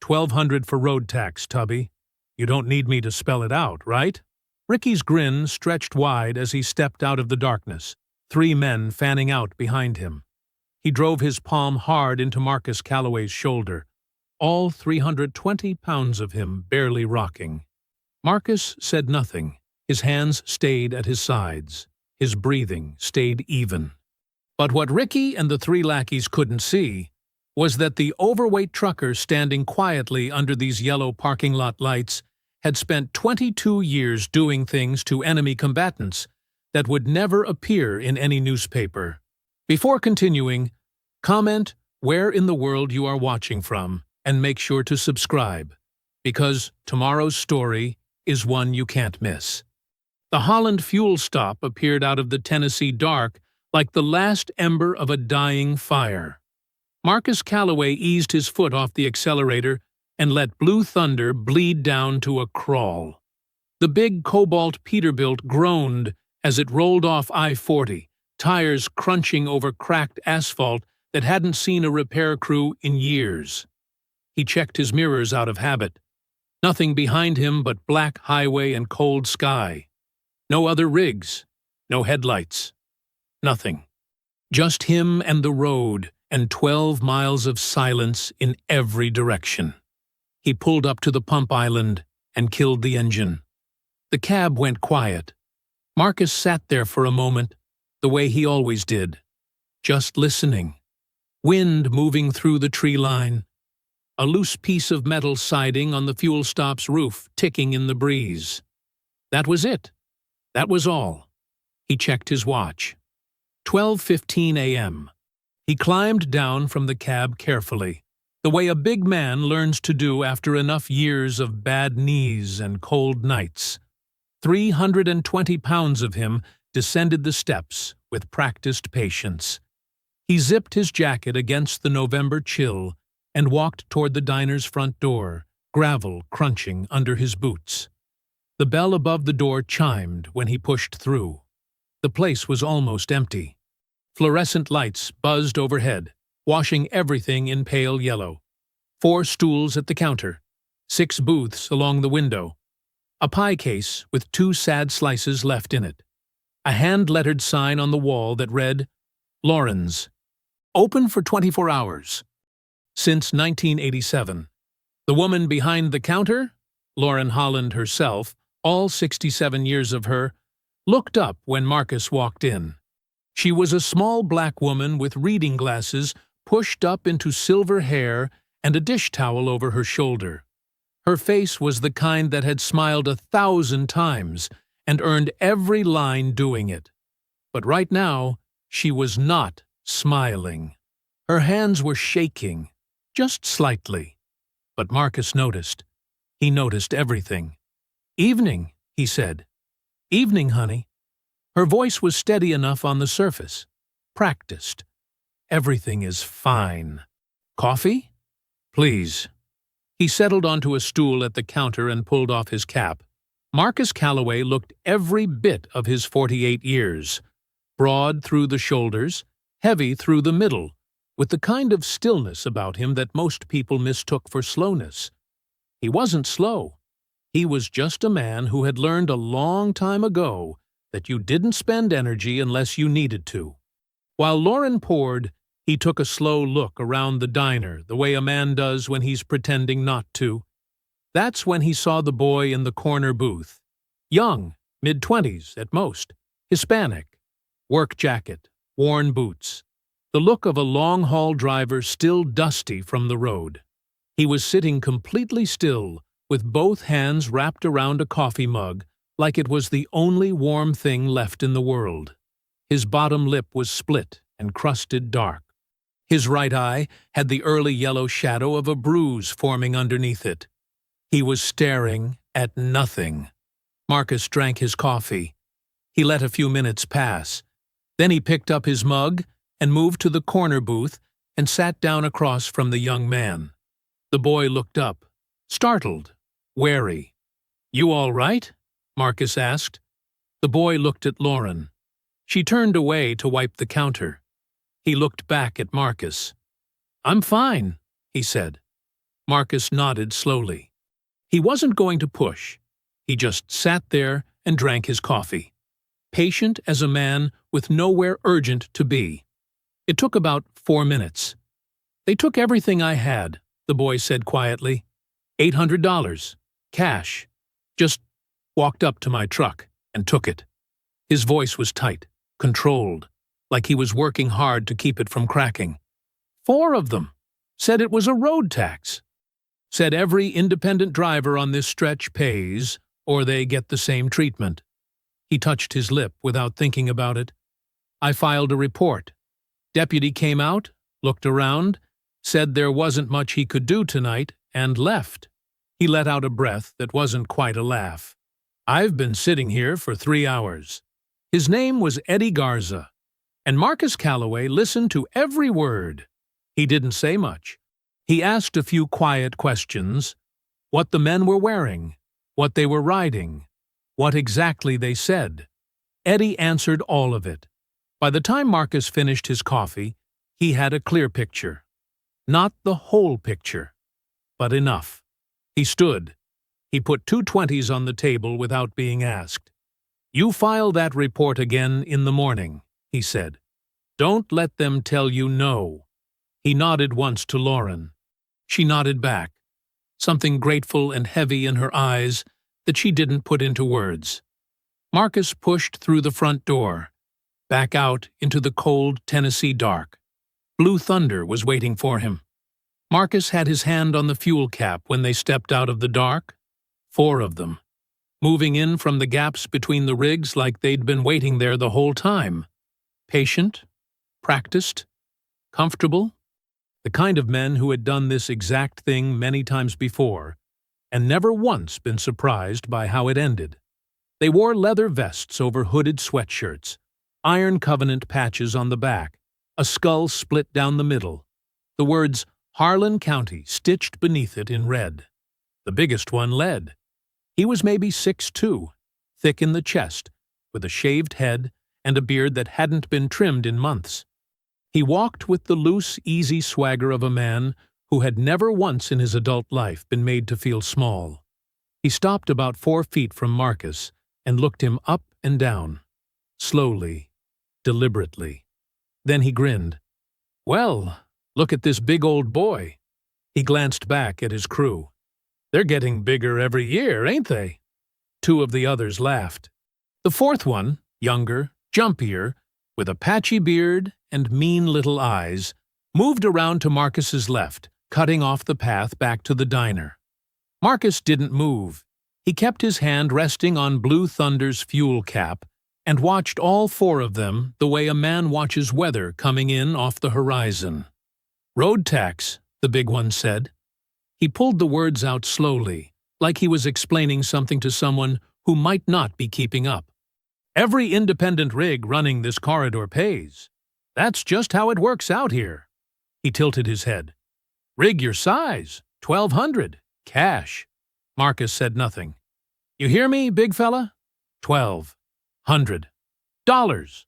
$1,200 for road tax, Tubby. You don't need me to spell it out, right? Ricky's grin stretched wide as he stepped out of the darkness, 3 men fanning out behind him. He drove his palm hard into Marcus Calloway's shoulder, all 320 pounds of him barely rocking. Marcus said nothing. His hands stayed at his sides. His breathing stayed even. But what Ricky and the 3 lackeys couldn't see was that the overweight trucker standing quietly under these yellow parking lot lights had spent 22 years doing things to enemy combatants that would never appear in any newspaper. Before continuing, comment where in the world you are watching from and make sure to subscribe, because tomorrow's story is one you can't miss. The Holland fuel stop appeared out of the Tennessee dark like the last ember of a dying fire. Marcus Calloway eased his foot off the accelerator and let Blue Thunder bleed down to a crawl. The big Cobalt Peterbilt groaned as it rolled off I-40, tires crunching over cracked asphalt that hadn't seen a repair crew in years. He checked his mirrors out of habit. Nothing behind him but black highway and cold sky. No other rigs, no headlights, nothing. Just him and the road and 12 miles of silence in every direction. He pulled up to the pump island and killed the engine. The cab went quiet. Marcus sat there for a moment, the way he always did, just listening. Wind moving through the tree line. A loose piece of metal siding on the fuel stop's roof ticking in the breeze. That was it. That was all. He checked his watch. 12:15 a.m. He climbed down from the cab carefully, the way a big man learns to do after enough years of bad knees and cold nights. 320 pounds of him descended the steps with practiced patience. He zipped his jacket against the November chill and walked toward the diner's front door, gravel crunching under his boots. The bell above the door chimed when he pushed through. The place was almost empty. Fluorescent lights buzzed overhead, washing everything in pale yellow. 4 stools at the counter, 6 booths along the window, a pie case with 2 sad slices left in it, a hand-lettered sign on the wall that read, Lauren's, open for 24 hours. Since 1987. The woman behind the counter, Lauren Holland herself, all 67 years of her, looked up when Marcus walked in. She was a small black woman with reading glasses pushed up into silver hair and a dish towel over her shoulder. Her face was the kind that had smiled 1,000 times and earned every line doing it. But right now, she was not smiling. Her hands were shaking, just slightly. But Marcus noticed. He noticed everything. Evening, he said. Evening, honey. Her voice was steady enough on the surface. Practiced. Everything is fine. Coffee? Please. He settled onto a stool at the counter and pulled off his cap. Marcus Calloway looked every bit of his 48 years. Broad through the shoulders, heavy through the middle, with the kind of stillness about him that most people mistook for slowness. He wasn't slow. He was just a man who had learned a long time ago that you didn't spend energy unless you needed to. While Lauren poured, he took a slow look around the diner the way a man does when he's pretending not to. That's when he saw the boy in the corner booth. Young, mid-20s at most, Hispanic, work jacket, worn boots, the look of a long-haul driver still dusty from the road. He was sitting completely still, with both hands wrapped around a coffee mug, like it was the only warm thing left in the world. His bottom lip was split and crusted dark. His right eye had the early yellow shadow of a bruise forming underneath it. He was staring at nothing. Marcus drank his coffee. He let a few minutes pass. Then he picked up his mug and moved to the corner booth and sat down across from the young man. The boy looked up, startled, wary. "You all right?" Marcus asked. The boy looked at Lauren. She turned away to wipe the counter. He looked back at Marcus. "I'm fine," he said. Marcus nodded slowly. He wasn't going to push. He just sat there and drank his coffee, patient as a man with nowhere urgent to be. It took about 4 minutes. "They took everything I had," the boy said quietly. $800, cash. Just walked up to my truck and took it. His voice was tight, controlled, like he was working hard to keep it from cracking. 4 of them. Said it was a road tax. Said every independent driver on this stretch pays, or they get the same treatment. He touched his lip without thinking about it. I filed a report. Deputy came out, looked around, said there wasn't much he could do tonight, and left. He let out a breath that wasn't quite a laugh. I've been sitting here for 3 hours. His name was Eddie Garza, and Marcus Calloway listened to every word. He didn't say much. He asked a few quiet questions: what the men were wearing, what they were riding, what exactly they said. Eddie answered all of it. By the time Marcus finished his coffee, he had a clear picture. Not the whole picture, but enough. He stood. He put 2 20s on the table without being asked. "You file that report again in the morning," he said. "Don't let them tell you no." He nodded once to Lauren. She nodded back, something grateful and heavy in her eyes that she didn't put into words. Marcus pushed through the front door, back out into the cold Tennessee dark. Blue Thunder was waiting for him. Marcus had his hand on the fuel cap when they stepped out of the dark. 4 of them, moving in from the gaps between the rigs like they'd been waiting there the whole time. Patient, practiced, comfortable. The kind of men who had done this exact thing many times before, and never once been surprised by how it ended. They wore leather vests over hooded sweatshirts, Iron Covenant patches on the back, a skull split down the middle, the words Harlan County stitched beneath it in red. The biggest one led. He was maybe 6'2", thick in the chest, with a shaved head and a beard that hadn't been trimmed in months. He walked with the loose, easy swagger of a man who had never once in his adult life been made to feel small. He stopped about 4 feet from Marcus and looked him up and down, slowly, deliberately. Then he grinned. "Well, look at this big old boy." He glanced back at his crew. "They're getting bigger every year, ain't they?" 2 of the others laughed. The 4th one, younger, jumpier, with a patchy beard and mean little eyes, moved around to Marcus's left, cutting off the path back to the diner. Marcus didn't move. He kept his hand resting on Blue Thunder's fuel cap and watched all 4 of them the way a man watches weather coming in off the horizon. "Road tax," the big one said. He pulled the words out slowly, like he was explaining something to someone who might not be keeping up. "Every independent rig running this corridor pays. That's just how it works out here." He tilted his head. "Rig your size, 1,200, cash." Marcus said nothing. "You hear me, big fella? $1,200.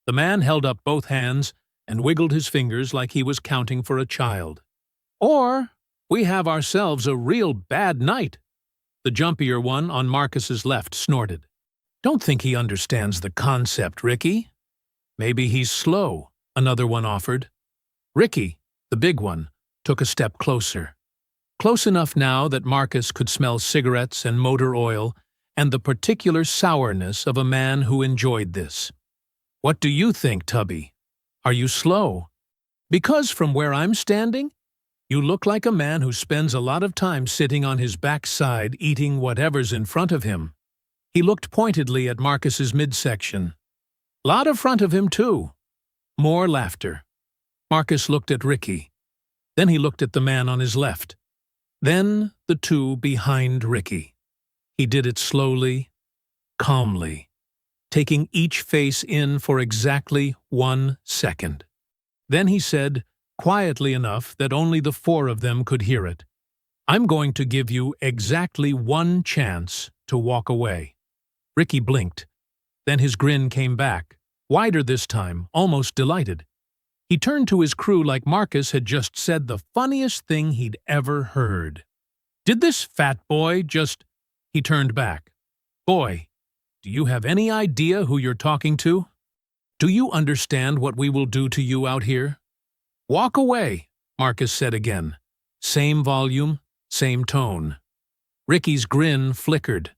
The man held up both hands and wiggled his fingers like he was counting for a child. "Or we have ourselves a real bad night." The jumpier one on Marcus's left snorted. "Don't think he understands the concept, Ricky." "Maybe he's slow," another one offered. Ricky, the big one, took a step closer. Close enough now that Marcus could smell cigarettes and motor oil and the particular sourness of a man who enjoyed this. "What do you think, Tubby? Are you slow? Because from where I'm standing, you look like a man who spends a lot of time sitting on his backside eating whatever's in front of him." He looked pointedly at Marcus's midsection. "Lot of front of him, too." More laughter. Marcus looked at Ricky. Then he looked at the man on his left. Then the 2 behind Ricky. He did it slowly, calmly, taking each face in for exactly 1 second. Then he said, quietly enough that only the 4 of them could hear it, "I'm going to give you exactly 1 chance to walk away." Ricky blinked. Then his grin came back, wider this time, almost delighted. He turned to his crew like Marcus had just said the funniest thing he'd ever heard. "Did this fat boy just—" He turned back. "Boy, do you have any idea who you're talking to? Do you understand what we will do to you out here?" "Walk away," Marcus said again. Same volume, same tone. Ricky's grin flickered.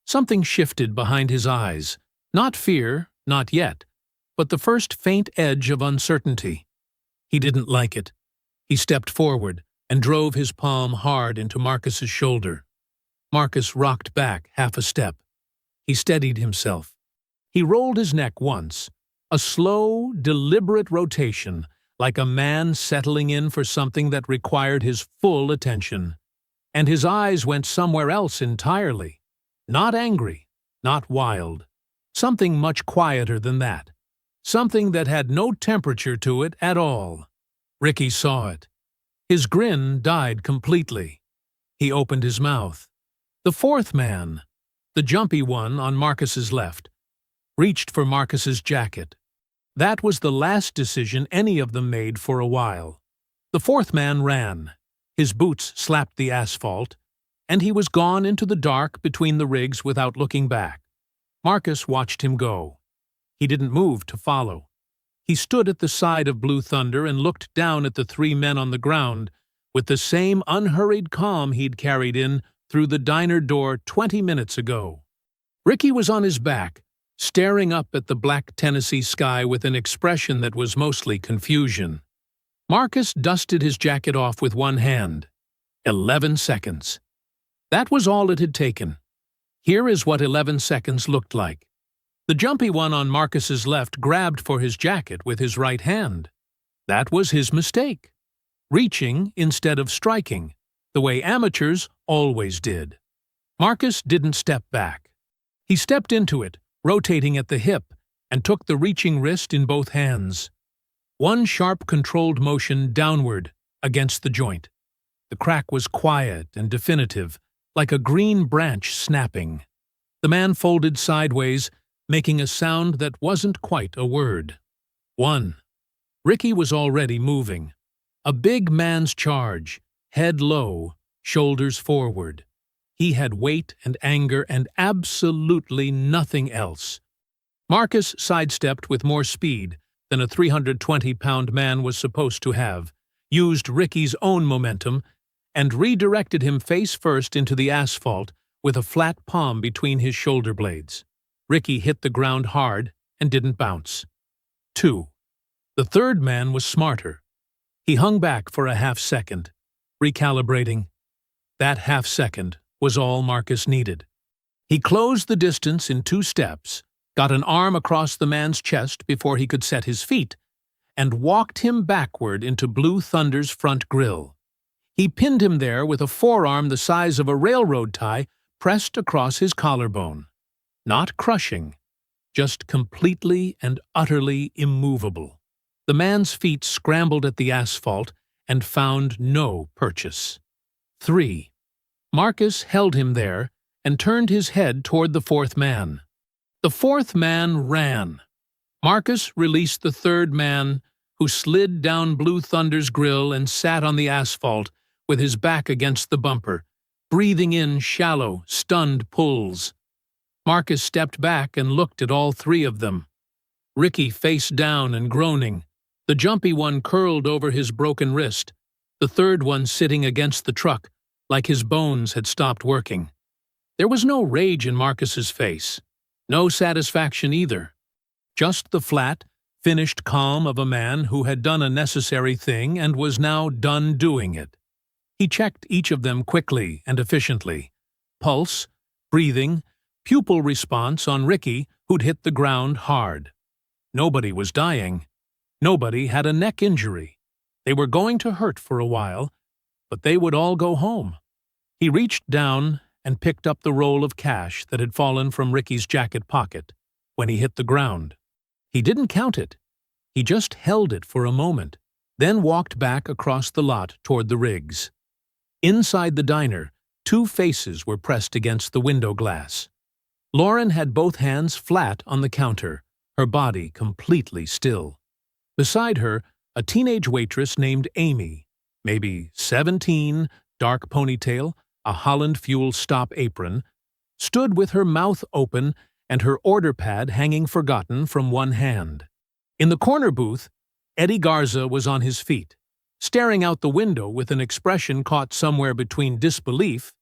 Something shifted behind his eyes. Not fear, not yet, but the first faint edge of uncertainty. He didn't like it. He stepped forward and drove his palm hard into Marcus's shoulder. Marcus rocked back half a step. He steadied himself. He rolled his neck once, a slow, deliberate rotation, like a man settling in for something that required his full attention. And his eyes went somewhere else entirely. Not angry, not wild. Something much quieter than that. Something that had no temperature to it at all. Ricky saw it. His grin died completely. He opened his mouth. The fourth man, the jumpy one on Marcus's left, reached for Marcus's jacket. That was the last decision any of them made for a while. The fourth man ran. His boots slapped the asphalt, and he was gone into the dark between the rigs without looking back. Marcus watched him go. He didn't move to follow. He stood at the side of Blue Thunder and looked down at the three men on the ground with the same unhurried calm he'd carried in through the diner door 20 minutes ago. Ricky was on his back, staring up at the black Tennessee sky with an expression that was mostly confusion. Marcus dusted his jacket off with one hand. 11 seconds. That was all it had taken. Here is what 11 seconds looked like. The jumpy one on Marcus's left grabbed for his jacket with his right hand. That was his mistake. Reaching instead of striking, the way amateurs always did. Marcus didn't step back. He stepped into it, rotating at the hip, and took the reaching wrist in both hands. One sharp controlled motion downward against the joint. The crack was quiet and definitive, like a green branch snapping. The man folded sideways, making a sound that wasn't quite a word. 1. Ricky was already moving. A big man's charge, head low, shoulders forward. He had weight and anger and absolutely nothing else. Marcus sidestepped with more speed than a 320-pound man was supposed to have, used Ricky's own momentum, and redirected him face first into the asphalt with a flat palm between his shoulder blades. Ricky hit the ground hard and didn't bounce. 2. The third man was smarter. He hung back for a half-second, recalibrating. That half-second was all Marcus needed. He closed the distance in 2 steps, got an arm across the man's chest before he could set his feet, and walked him backward into Blue Thunder's front grill. He pinned him there with a forearm the size of a railroad tie pressed across his collarbone. Not crushing, just completely and utterly immovable. The man's feet scrambled at the asphalt and found no purchase. 3. Marcus held him there and turned his head toward the fourth man. The fourth man ran. Marcus released the third man, who slid down Blue Thunder's grill and sat on the asphalt with his back against the bumper, breathing in shallow, stunned pulls. Marcus stepped back and looked at all 3 of them. Ricky face down and groaning, the jumpy one curled over his broken wrist, the third one sitting against the truck, like his bones had stopped working. There was no rage in Marcus's face, no satisfaction either. Just the flat, finished calm of a man who had done a necessary thing and was now done doing it. He checked each of them quickly and efficiently. Pulse, breathing, pupil response on Ricky, who'd hit the ground hard. Nobody was dying. Nobody had a neck injury. They were going to hurt for a while, but they would all go home. He reached down and picked up the roll of cash that had fallen from Ricky's jacket pocket when he hit the ground. He didn't count it. He just held it for a moment, then walked back across the lot toward the rigs. Inside the diner, 2 faces were pressed against the window glass. Lauren had both hands flat on the counter, her body completely still. Beside her, A teenage waitress named Amy, maybe 17, dark ponytail, a Holland Fuel Stop apron, stood with her mouth open and her order pad hanging forgotten from one hand. In the corner booth, Eddie Garza was on his feet, staring out the window with an expression caught somewhere between disbelief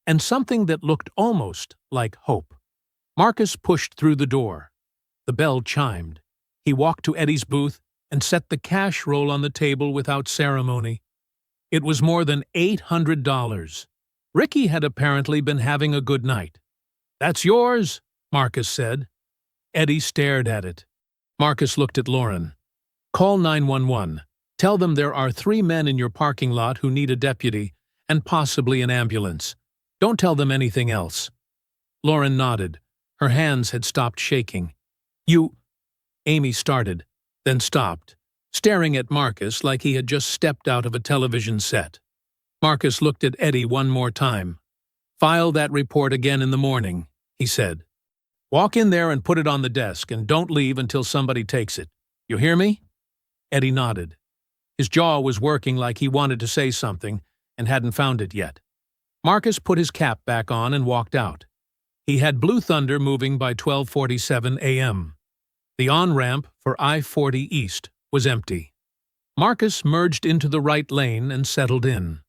and something that looked almost like hope. Marcus pushed through the door. The bell chimed. He walked to Eddie's booth and set the cash roll on the table without ceremony. It was more than $800. Ricky had apparently been having a good night. "That's yours," Marcus said. Eddie stared at it. Marcus looked at Lauren. "Call 911. Tell them there are 3 men in your parking lot who need a deputy and possibly an ambulance. Don't tell them anything else." Lauren nodded. Her hands had stopped shaking. "You—" Amy started, then stopped, staring at Marcus like he had just stepped out of a television set. Marcus looked at Eddie one more time. "File that report again in the morning," he said. "Walk in there and put it on the desk, and don't leave until somebody takes it. You hear me?" Eddie nodded. His jaw was working like he wanted to say something and hadn't found it yet. Marcus put his cap back on and walked out. He had Blue Thunder moving by 12:47 a.m. The on-ramp for I-40 East was empty. Marcus merged into the right lane and settled in.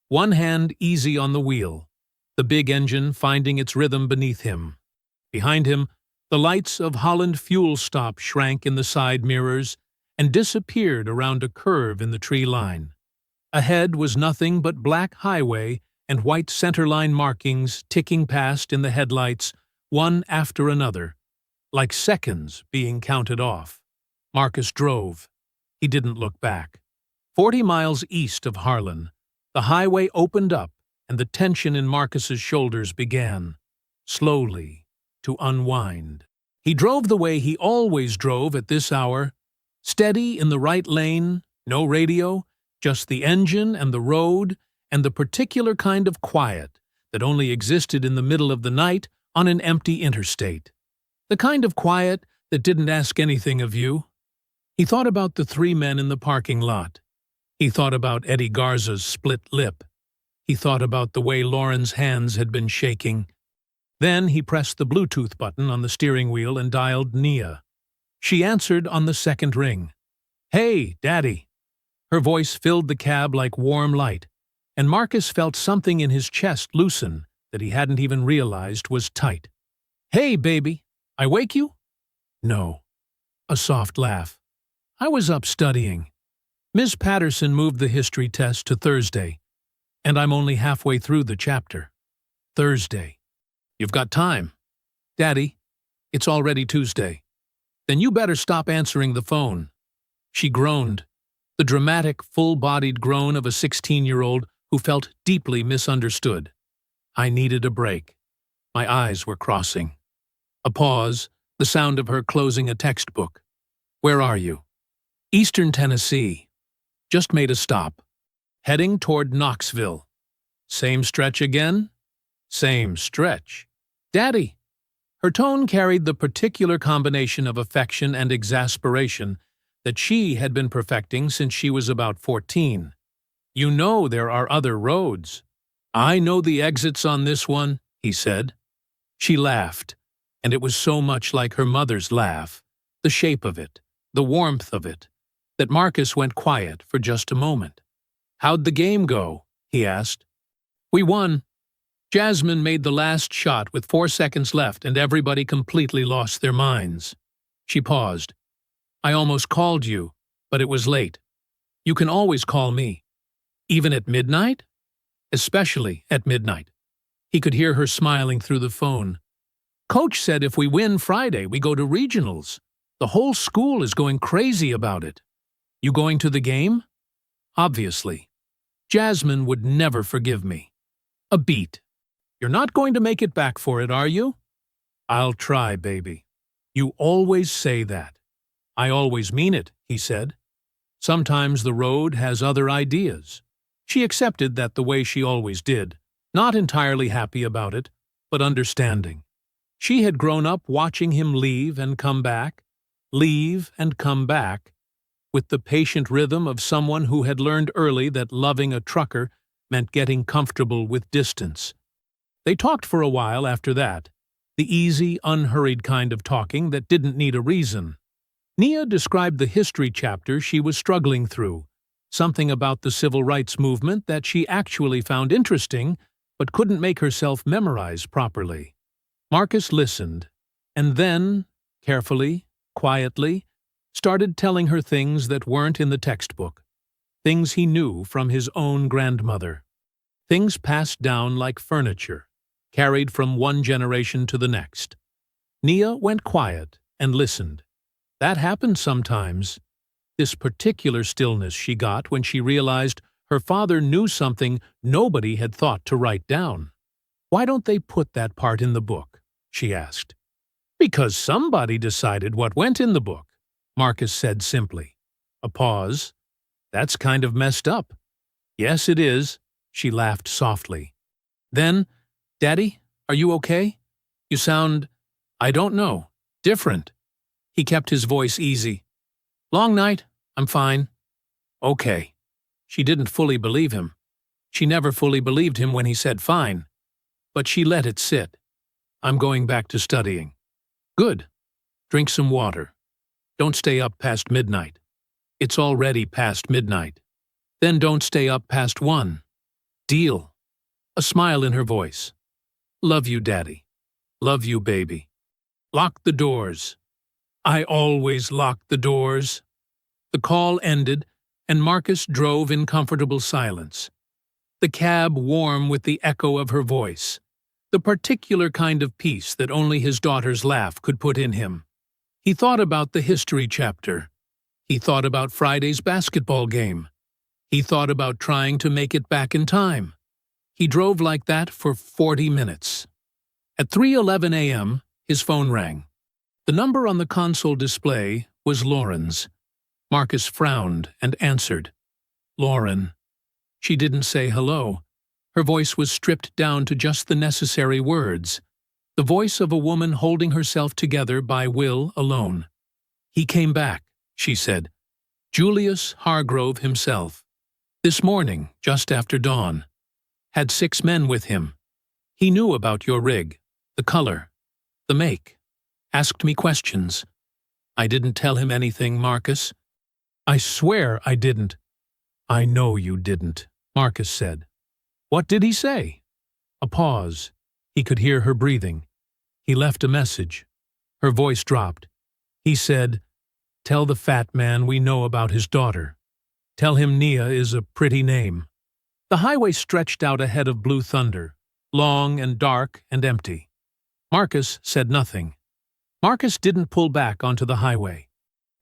One hand easy on the wheel, the big engine finding its rhythm beneath him. Behind him, the lights of Holland Fuel Stop shrank in the side mirrors and disappeared around a curve in the tree line. Ahead was nothing but black highway and white centerline markings ticking past in the headlights, one after another, like seconds being counted off. Marcus drove. He didn't look back. 40 miles east of Harlan, the highway opened up and the tension in Marcus's shoulders began, slowly, to unwind. He drove the way he always drove at this hour, steady in the right lane, no radio, just the engine and the road and the particular kind of quiet that only existed in the middle of the night on an empty interstate. The kind of quiet that didn't ask anything of you. He thought about the 3 men in the parking lot. He thought about Eddie Garza's split lip. He thought about the way Lauren's hands had been shaking. Then he pressed the Bluetooth button on the steering wheel and dialed Nia. She answered on the second ring. "Hey, Daddy." Her voice filled the cab like warm light, and Marcus felt something in his chest loosen that he hadn't even realized was tight. "Hey, baby, I wake you?" "No." A soft laugh. "I was up studying. Ms. Patterson moved the history test to Thursday, and I'm only halfway through the chapter." "Thursday. You've got time." "Daddy, it's already Tuesday." "Then you better stop answering the phone." She groaned, the dramatic, full-bodied groan of a 16-year-old who felt deeply misunderstood. I needed a break. My eyes were crossing. A pause, the sound of her closing a textbook. "Where are you?" "Eastern Tennessee. Just made a stop. Heading toward Knoxville." "Same stretch again?" "Same stretch." "Daddy." Her tone carried the particular combination of affection and exasperation that she had been perfecting since she was about 14. "You know there are other roads." "I know the exits on this one," he said. She laughed, and it was so much like her mother's laugh, the shape of it, the warmth of it, that Marcus went quiet for just a moment. "How'd the game go?" he asked. "We won. Jasmine made the last shot with 4 seconds left and everybody completely lost their minds." She paused. "I almost called you, but it was late. You can always call me." "Even at midnight?" "Especially at midnight." He could hear her smiling through the phone. "Coach said if we win Friday, we go to regionals. The whole school is going crazy about it." "You going to the game?" "Obviously. Jasmine would never forgive me." A beat. "You're not going to make it back for it, are you?" "I'll try, baby." "You always say that." "I always mean it," he said. Sometimes the road has other ideas. She accepted that the way she always did, not entirely happy about it, but understanding. She had grown up watching him leave and come back, with the patient rhythm of someone who had learned early that loving a trucker meant getting comfortable with distance. They talked for a while after that, the easy, unhurried kind of talking that didn't need a reason. Nia described the history chapter she was struggling through, something about the civil rights movement that she actually found interesting but couldn't make herself memorize properly. Marcus listened, and then, carefully, quietly, started telling her things that weren't in the textbook, things he knew from his own grandmother, things passed down like furniture, carried from one generation to the next. Nia went quiet and listened. That happened sometimes. This particular stillness she got when she realized her father knew something nobody had thought to write down. "Why don't they put that part in the book?" she asked. "Because somebody decided what went in the book," Marcus said simply. A pause. "That's kind of messed up." "Yes, it is," she laughed softly. Then, "Daddy, are you okay? You sound, I don't know, different." He kept his voice easy. "Long night? I'm fine." "Okay." She didn't fully believe him. She never fully believed him when he said fine. But she let it sit. "I'm going back to studying." "Good. Drink some water. Don't stay up past midnight." "It's already past midnight." "Then don't stay up past 1. Deal." A smile in her voice. "Love you, Daddy. Love you, baby." "Lock the doors." "I always lock the doors." The call ended, and Marcus drove in comfortable silence. The cab warm with the echo of her voice, the particular kind of peace that only his daughter's laugh could put in him. He thought about the history chapter. He thought about Friday's basketball game. He thought about trying to make it back in time. He drove like that for 40 minutes. At 3:11 a.m., his phone rang. The number on the console display was Lauren's. Marcus frowned and answered. "Lauren." She didn't say hello. Her voice was stripped down to just the necessary words, the voice of a woman holding herself together by will alone. "He came back," she said. "Julius Hargrove himself. This morning, just after dawn. Had 6 men with him. He knew about your rig, the color, the make. Asked me questions. I didn't tell him anything, Marcus. I swear I didn't." "I know you didn't," Marcus said. "What did he say?" A pause. He could hear her breathing. "He left a message." Her voice dropped. He said, "Tell the fat man we know about his daughter. Tell him Nia is a pretty name." The highway stretched out ahead of Blue Thunder, long and dark and empty. Marcus said nothing. Marcus didn't pull back onto the highway.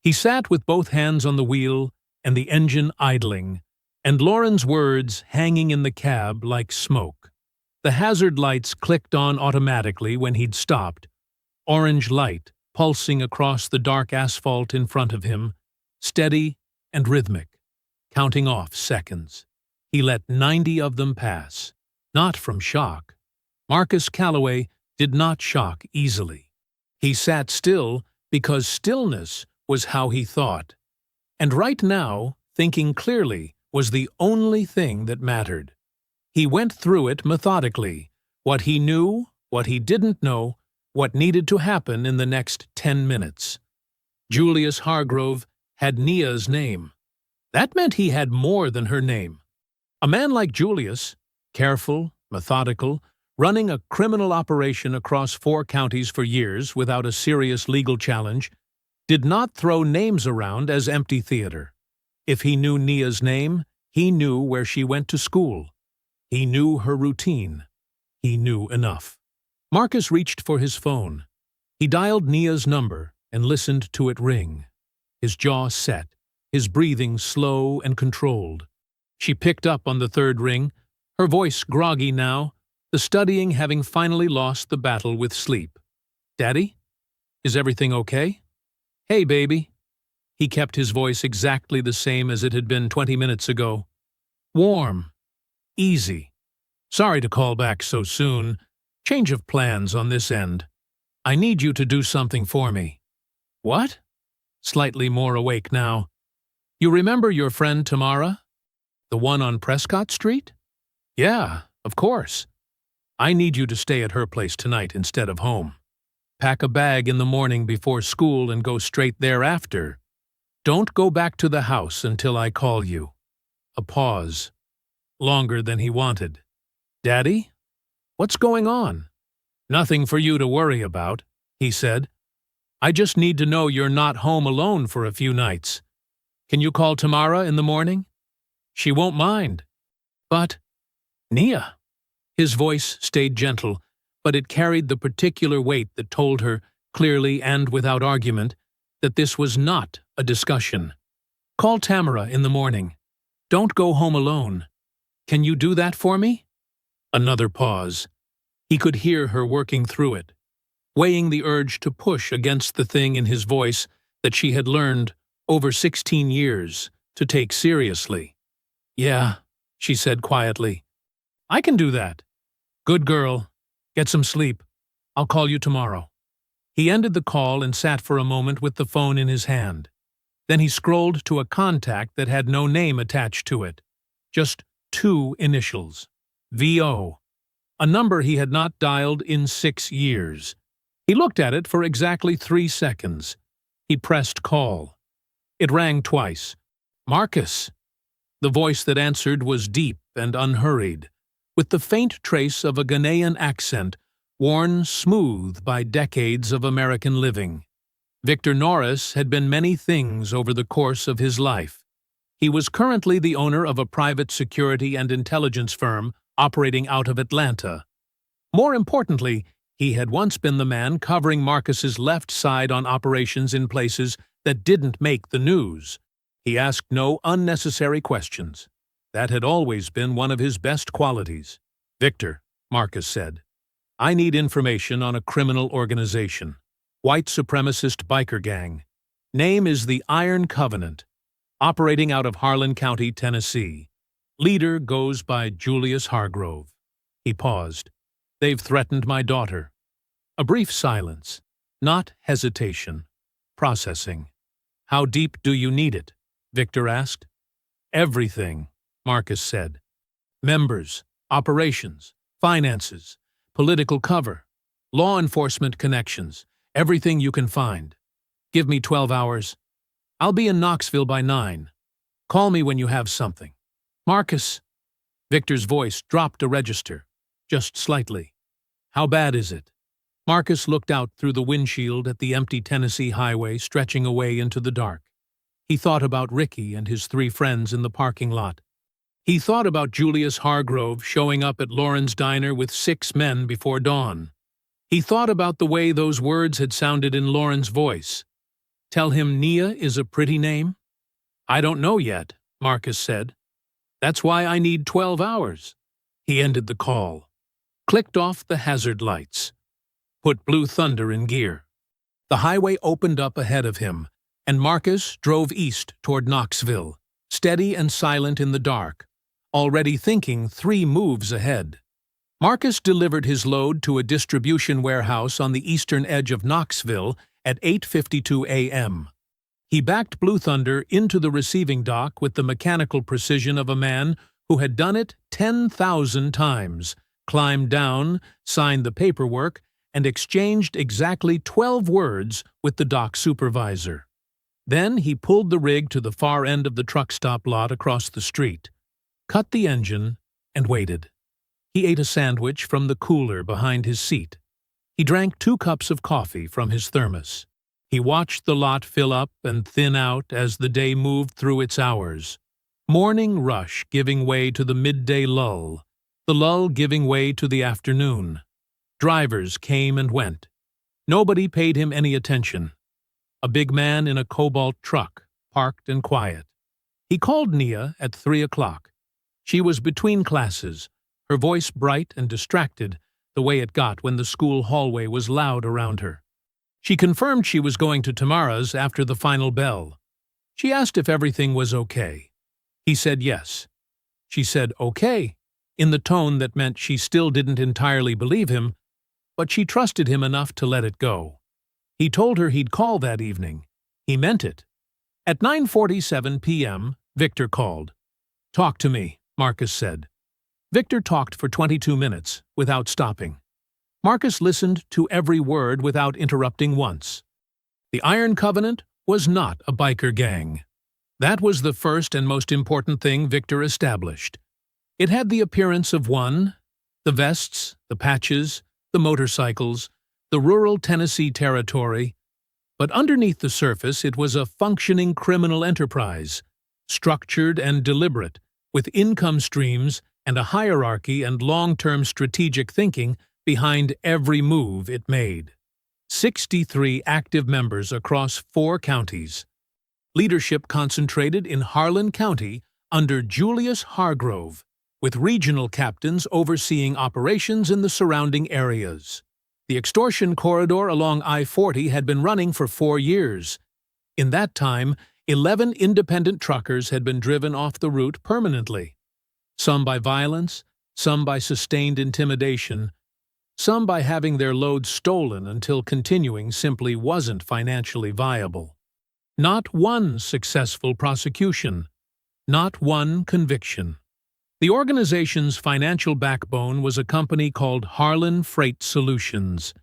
He sat with both hands on the wheel and the engine idling, and Lauren's words hanging in the cab like smoke. The hazard lights clicked on automatically when he'd stopped, orange light pulsing across the dark asphalt in front of him, steady and rhythmic, counting off seconds. He let 90 of them pass, not from shock. Marcus Calloway did not shock easily. He sat still because stillness was how he thought. And right now, thinking clearly was the only thing that mattered. He went through it methodically, what he knew, what he didn't know, what needed to happen in the next 10 minutes. Julius Hargrove had Nia's name. That meant he had more than her name. A man like Julius, careful, methodical, running a criminal operation across 4 counties for years without a serious legal challenge, did not throw names around as empty theater. If he knew Nia's name, he knew where she went to school. He knew her routine. He knew enough. Marcus reached for his phone. He dialed Nia's number and listened to it ring. His jaw set, his breathing slow and controlled. She picked up on the 3rd ring, her voice groggy now, the studying having finally lost the battle with sleep. "Daddy? Is everything okay?" "Hey, baby." He kept his voice exactly the same as it had been 20 minutes ago. Warm. Easy. "Sorry to call back so soon. Change of plans on this end. I need you to do something for me." "What?" Slightly more awake now. You remember your friend Tamara? The one on Prescott Street? Yeah, of course. I need you to stay at her place tonight instead of home. Pack a bag in the morning before school and go straight thereafter. Don't go back to the house until I call you. A pause. Longer than he wanted. Daddy? What's going on? Nothing for you to worry about, he said. I just need to know you're not home alone for a few nights. Can you call Tamara in the morning? She won't mind. But, Nia. His voice stayed gentle, but it carried the particular weight that told her, clearly and without argument, that this was not a discussion. Call Tamara in the morning. Don't go home alone. Can you do that for me? Another pause. He could hear her working through it, weighing the urge to push against the thing in his voice that she had learned over 16 years to take seriously. Yeah, she said quietly. I can do that. Good girl. Get some sleep. I'll call you tomorrow. He ended the call and sat for a moment with the phone in his hand. Then he scrolled to a contact that had no name attached to it. Just 2 initials. VO. A number he had not dialed in 6 years. He looked at it for exactly 3 seconds. He pressed call. It rang twice. Marcus. The voice that answered was deep and unhurried, with the faint trace of a Ghanaian accent worn smooth by decades of American living. Victor Norris had been many things over the course of his life. He was currently the owner of a private security and intelligence firm operating out of Atlanta. More importantly, he had once been the man covering Marcus's left side on operations in places that didn't make the news. He asked no unnecessary questions. That had always been one of his best qualities. Victor, Marcus said, I need information on a criminal organization. White supremacist biker gang. Name is the Iron Covenant. Operating out of Harlan County, Tennessee. Leader goes by Julius Hargrove. He paused. They've threatened my daughter. A brief silence. Not hesitation. Processing. How deep do you need it? Victor asked. Everything, Marcus said. Members, operations, finances, political cover, law enforcement connections, everything you can find. Give me 12 hours. I'll be in Knoxville by 9. Call me when you have something. Marcus. Victor's voice dropped a register, just slightly. How bad is it? Marcus looked out through the windshield at the empty Tennessee highway stretching away into the dark. He thought about Ricky and his 3 friends in the parking lot. He thought about Julius Hargrove showing up at Lauren's diner with 6 men before dawn. He thought about the way those words had sounded in Lauren's voice. Tell him Nia is a pretty name? I don't know yet, Marcus said. That's why I need 12 hours. He ended the call. Clicked off the hazard lights. Put Blue Thunder in gear. The highway opened up ahead of him, and Marcus drove east toward Knoxville, steady and silent in the dark, already thinking 3 moves ahead. Marcus delivered his load to a distribution warehouse on the eastern edge of Knoxville at 8:52 a.m. He backed Blue Thunder into the receiving dock with the mechanical precision of a man who had done it 10,000 times, climbed down, signed the paperwork, and exchanged exactly 12 words with the dock supervisor. Then he pulled the rig to the far end of the truck stop lot across the street, cut the engine, and waited. He ate a sandwich from the cooler behind his seat. He drank 2 cups of coffee from his thermos. He watched the lot fill up and thin out as the day moved through its hours. Morning rush giving way to the midday lull, the lull giving way to the afternoon. Drivers came and went. Nobody paid him any attention. A big man in a cobalt truck, parked and quiet. He called Nia at 3 o'clock. She was between classes, her voice bright and distracted, the way it got when the school hallway was loud around her. She confirmed she was going to Tamara's after the final bell. She asked if everything was okay. He said yes. She said okay, in the tone that meant she still didn't entirely believe him, but she trusted him enough to let it go. He told her he'd call that evening. He meant it. At 9:47 p.m., Victor called. "Talk to me," Marcus said. Victor talked for 22 minutes, without stopping. Marcus listened to every word without interrupting once. The Iron Covenant was not a biker gang. That was the first and most important thing Victor established. It had the appearance of one: the vests, the patches, the motorcycles, the rural Tennessee territory. But underneath the surface it was a functioning criminal enterprise, structured and deliberate, with income streams and a hierarchy and long-term strategic thinking behind every move it made. 63 active members across 4 counties. Leadership concentrated in Harlan County under Julius Hargrove, with regional captains overseeing operations in the surrounding areas. The extortion corridor along I-40 had been running for 4 years. In that time, 11 independent truckers had been driven off the route permanently. Some by violence, some by sustained intimidation, some by having their loads stolen until continuing simply wasn't financially viable. Not one successful prosecution, not one conviction. The organization's financial backbone was a company called Harlan Freight Solutions,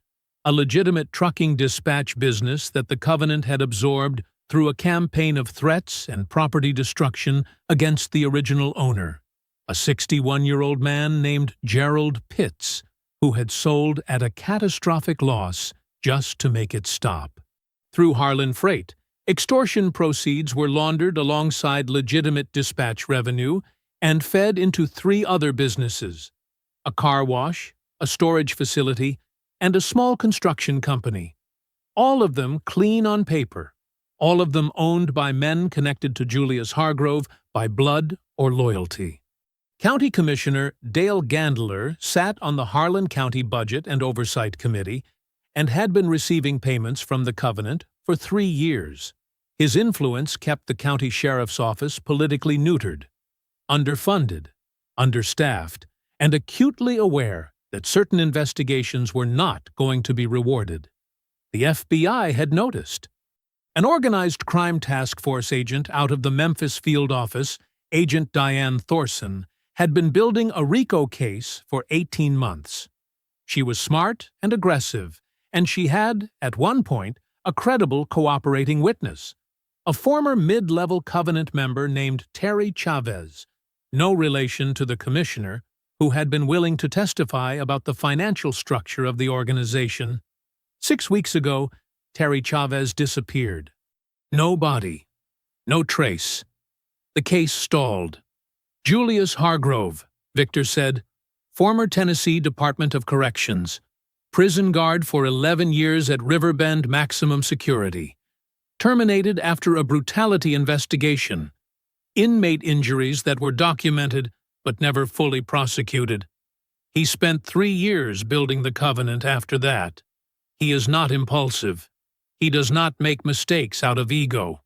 a legitimate trucking dispatch business that the Covenant had absorbed through a campaign of threats and property destruction against the original owner, a 61-year-old man named Gerald Pitts, who had sold at a catastrophic loss just to make it stop. Through Harlan Freight, extortion proceeds were laundered alongside legitimate dispatch revenue and fed into 3 other businesses: a car wash, a storage facility, and a small construction company. All of them clean on paper, all of them owned by men connected to Julius Hargrove by blood or loyalty. County Commissioner Dale Gandler sat on the Harlan County Budget and Oversight Committee and had been receiving payments from the Covenant for 3 years. His influence kept the county sheriff's office politically neutered, underfunded, understaffed, and acutely aware that certain investigations were not going to be rewarded. The FBI had noticed. An organized crime task force agent out of the Memphis field office, Agent Diane Thorson, had been building a RICO case for 18 months. She was smart and aggressive, and she had, at one point, a credible cooperating witness, a former mid-level Covenant member named Terry Chavez, no relation to the commissioner, who had been willing to testify about the financial structure of the organization. 6 weeks ago, Terry Chavez disappeared. No body, no trace. The case stalled. Julius Hargrove, Victor said, former Tennessee Department of Corrections, prison guard for 11 years at Riverbend Maximum Security, terminated after a brutality investigation, inmate injuries that were documented but never fully prosecuted. He spent 3 years building the Covenant after that. He is not impulsive. He does not make mistakes out of ego.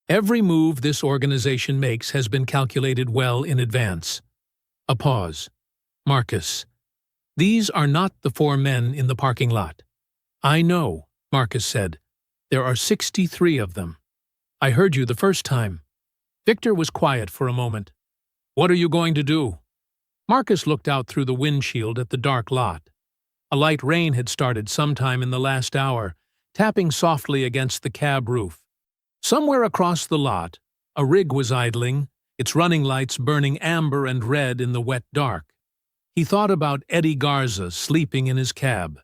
Every move this organization makes has been calculated well in advance. A pause. Marcus. These are not the 4 men in the parking lot. I know, Marcus said. There are 63 of them. I heard you the first time. Victor was quiet for a moment. What are you going to do? Marcus looked out through the windshield at the dark lot. A light rain had started sometime in the last hour, tapping softly against the cab roof. Somewhere across the lot, a rig was idling, its running lights burning amber and red in the wet dark. He thought about Eddie Garza sleeping in his cab.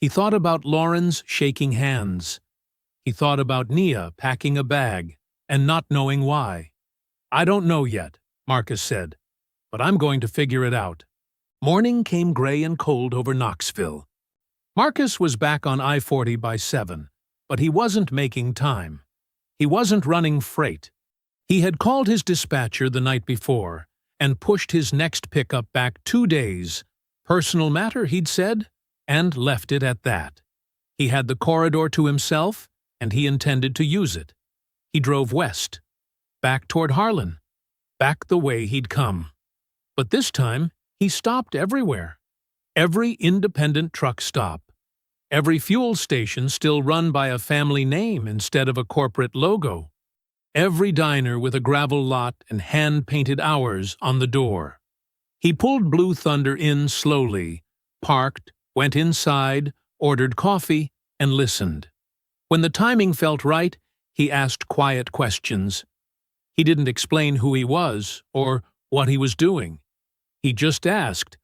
He thought about Lauren's shaking hands. He thought about Nia packing a bag and not knowing why. I don't know yet, Marcus said, but I'm going to figure it out. Morning came gray and cold over Knoxville. Marcus was back on I-40 by 7, but he wasn't making time. He wasn't running freight. He had called his dispatcher the night before and pushed his next pickup back 2 days. Personal matter, he'd said, and left it at that. He had the corridor to himself, and he intended to use it. He drove west, back toward Harlan, back the way he'd come. But this time, he stopped everywhere. Every independent truck stop. Every fuel station still run by a family name instead of a corporate logo. every diner with a gravel lot and hand-painted hours on the door. He pulled Blue Thunder in slowly, parked, went inside, ordered coffee, and listened. When the timing felt right, he asked quiet questions. He didn't explain who he was or what he was doing. He just asked,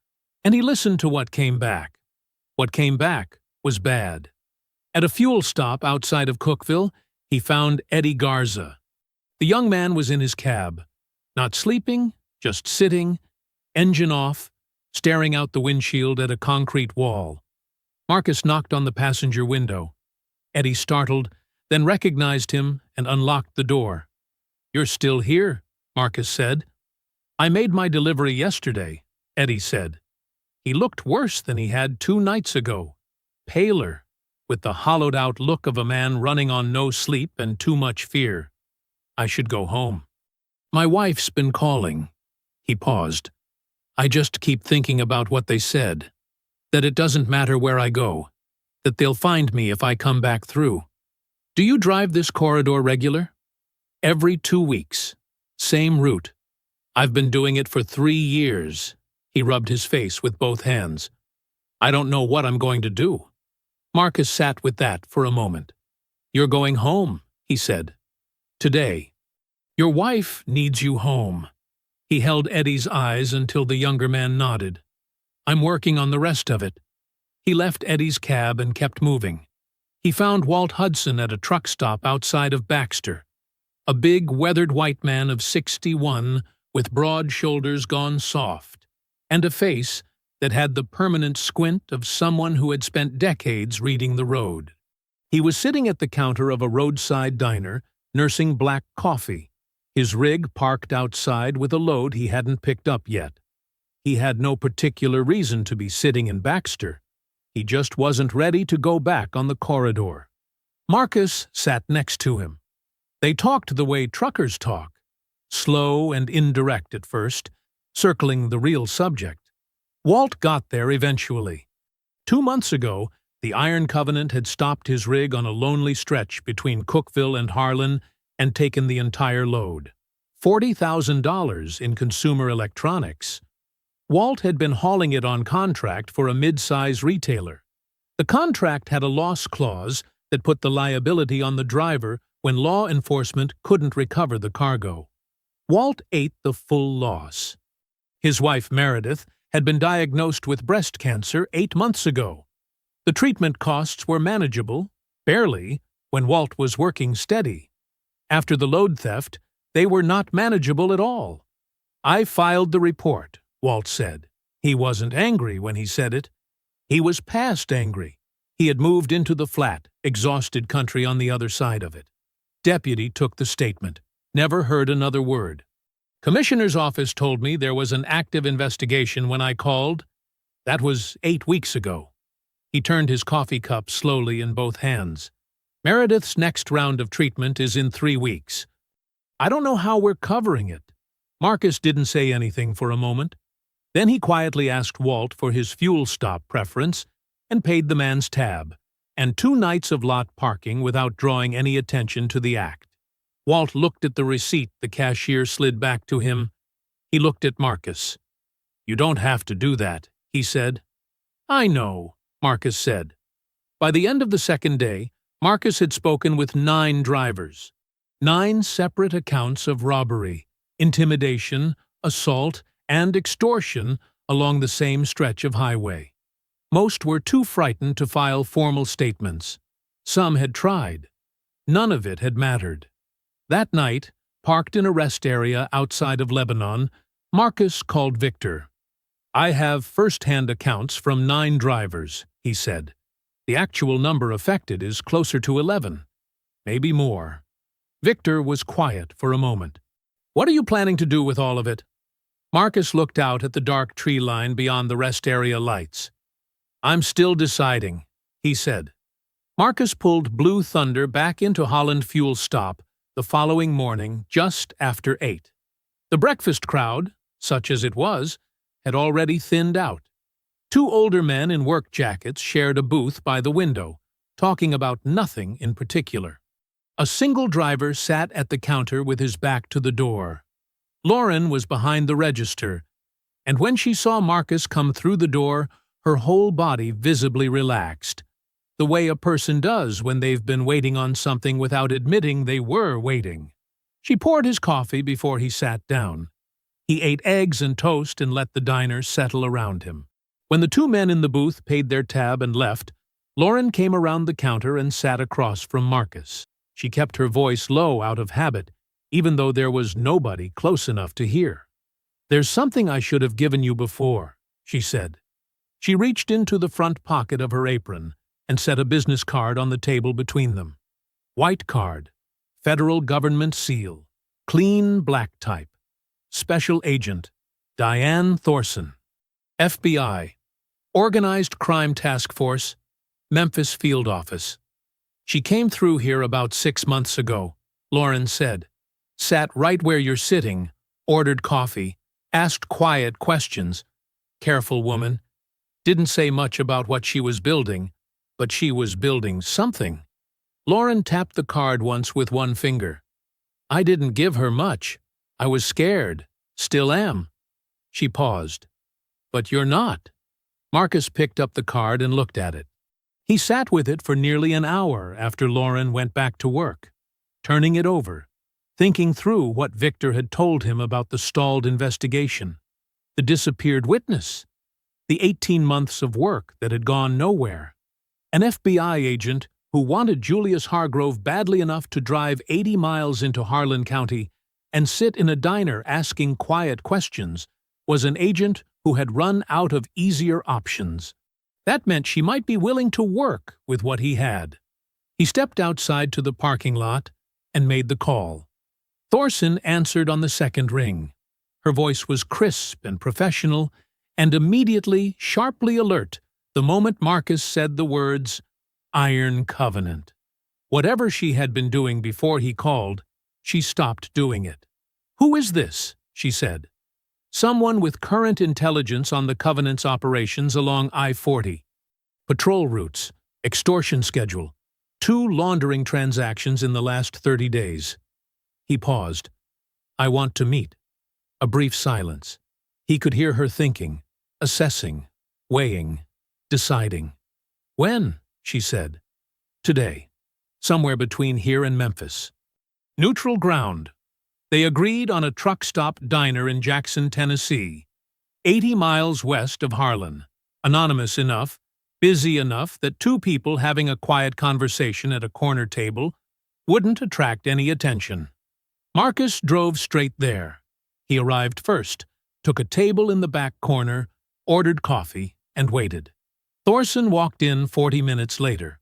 and he listened to what came back. What came back was bad. At a fuel stop outside of Cookeville, he found Eddie Garza. The young man was in his cab, not sleeping, just sitting, engine off, staring out the windshield at a concrete wall. Marcus knocked on the passenger window. Eddie startled, then recognized him and unlocked the door. "You're still here," Marcus said. "I made my delivery yesterday," Eddie said. He looked worse than he had 2 nights ago, paler, with the hollowed-out look of a man running on no sleep and too much fear. "I should go home. My wife's been calling." He paused. "I just keep thinking about what they said, that it doesn't matter where I go, that they'll find me if I come back through. Do you drive this corridor regular?" "Every 2 weeks. Same route. I've been doing it for 3 years." He rubbed his face with both hands. "I don't know what I'm going to do." Marcus sat with that for a moment. "You're going home," he said. "Today. Your wife needs you home." He held Eddie's eyes until the younger man nodded. "I'm working on the rest of it." He left Eddie's cab and kept moving. He found Walt Hudson at a truck stop outside of Baxter. A big, weathered white man of 61 with broad shoulders gone soft, and a face that had the permanent squint of someone who had spent decades reading the road. He was sitting at the counter of a roadside diner, nursing black coffee, his rig parked outside with a load he hadn't picked up yet. He had no particular reason to be sitting in Baxter. He just wasn't ready to go back on the corridor. Marcus sat next to him. They talked the way truckers talk, slow and indirect at first, circling the real subject. Walt got there eventually. 2 months ago, the Iron Covenant had stopped his rig on a lonely stretch between Cookeville and Harlan and taken the entire load. $40,000 in consumer electronics. Walt had been hauling it on contract for a mid-size retailer. The contract had a loss clause that put the liability on the driver when law enforcement couldn't recover the cargo. Walt ate the full loss. His wife Meredith had been diagnosed with breast cancer 8 months ago. The treatment costs were manageable, barely, when Walt was working steady. After the load theft, they were not manageable at all. "I filed the report," Walt said. He wasn't angry when he said it. He was past angry. He had moved into the flat, exhausted country on the other side of it. Deputy took the statement. Never heard another word. "Commissioner's office told me there was an active investigation when I called. That was 8 weeks ago." He turned his coffee cup slowly in both hands. "Meredith's next round of treatment is in 3 weeks. I don't know how we're covering it." Marcus didn't say anything for a moment. Then he quietly asked Walt for his fuel stop preference and paid the man's tab, and 2 nights of lot parking without drawing any attention to the act. Walt looked at the receipt the cashier slid back to him. He looked at Marcus. "You don't have to do that," he said. "I know," Marcus said. By the end of the 2nd day, Marcus had spoken with 9 drivers. 9 separate accounts of robbery, intimidation, assault, and extortion along the same stretch of highway. Most were too frightened to file formal statements. Some had tried. None of it had mattered. That night, parked in a rest area outside of Lebanon, Marcus called Victor. "I have first-hand accounts from 9 drivers," he said. "The actual number affected is closer to 11. Maybe more." Victor was quiet for a moment. "What are you planning to do with all of it?" Marcus looked out at the dark tree line beyond the rest area lights. "I'm still deciding," he said. Marcus pulled Blue Thunder back into Holland Fuel Stop the following morning just after 8. The breakfast crowd, such as it was, had already thinned out. 2 older men in work jackets shared a booth by the window, talking about nothing in particular. A single driver sat at the counter with his back to the door. Lauren was behind the register, and when she saw Marcus come through the door, her whole body visibly relaxed, the way a person does when they've been waiting on something without admitting they were waiting. She poured his coffee before he sat down. He ate eggs and toast and let the diner settle around him. When the two men in the booth paid their tab and left, Lauren came around the counter and sat across from Marcus. She kept her voice low out of habit, even though there was nobody close enough to hear. "There's something I should have given you before," she said. She reached into the front pocket of her apron and set a business card on the table between them. White card, federal government seal, clean black type. Special Agent Diane Thorson, FBI, Organized Crime Task Force, Memphis Field Office. "She came through here about 6 months ago," Lauren said. "Sat right where you're sitting, ordered coffee, asked quiet questions. Careful woman. Didn't say much about what she was building, but she was building something." Lauren tapped the card once with one finger. "I didn't give her much. I was scared. Still am." She paused. "But you're not." Marcus picked up the card and looked at it. He sat with it for nearly an hour after Lauren went back to work, turning it over, thinking through what Victor had told him about the stalled investigation, the disappeared witness, the 18 months of work that had gone nowhere, an FBI agent who wanted Julius Hargrove badly enough to drive 80 miles into Harlan County and sit in a diner asking quiet questions, was an agent who had run out of easier options. That meant she might be willing to work with what he had. He stepped outside to the parking lot and made the call. Thorson answered on the second ring. Her voice was crisp and professional, and immediately sharply alert the moment Marcus said the words, "Iron Covenant." Whatever she had been doing before he called, she stopped doing it. "Who is this?" she said. "Someone with current intelligence on the Covenant's operations along I-40. Patrol routes, extortion schedule, 2 laundering transactions in the last 30 days. He paused. "I want to meet." A brief silence. He could hear her thinking, assessing, weighing, deciding. "When?" she said. "Today. Somewhere between here and Memphis." Neutral ground. They agreed on a truck-stop diner in Jackson, Tennessee, 80 miles west of Harlan. Anonymous enough, busy enough that 2 people having a quiet conversation at a corner table wouldn't attract any attention. Marcus drove straight there. He arrived first, took a table in the back corner, ordered coffee, and waited. Thorson walked in 40 minutes later.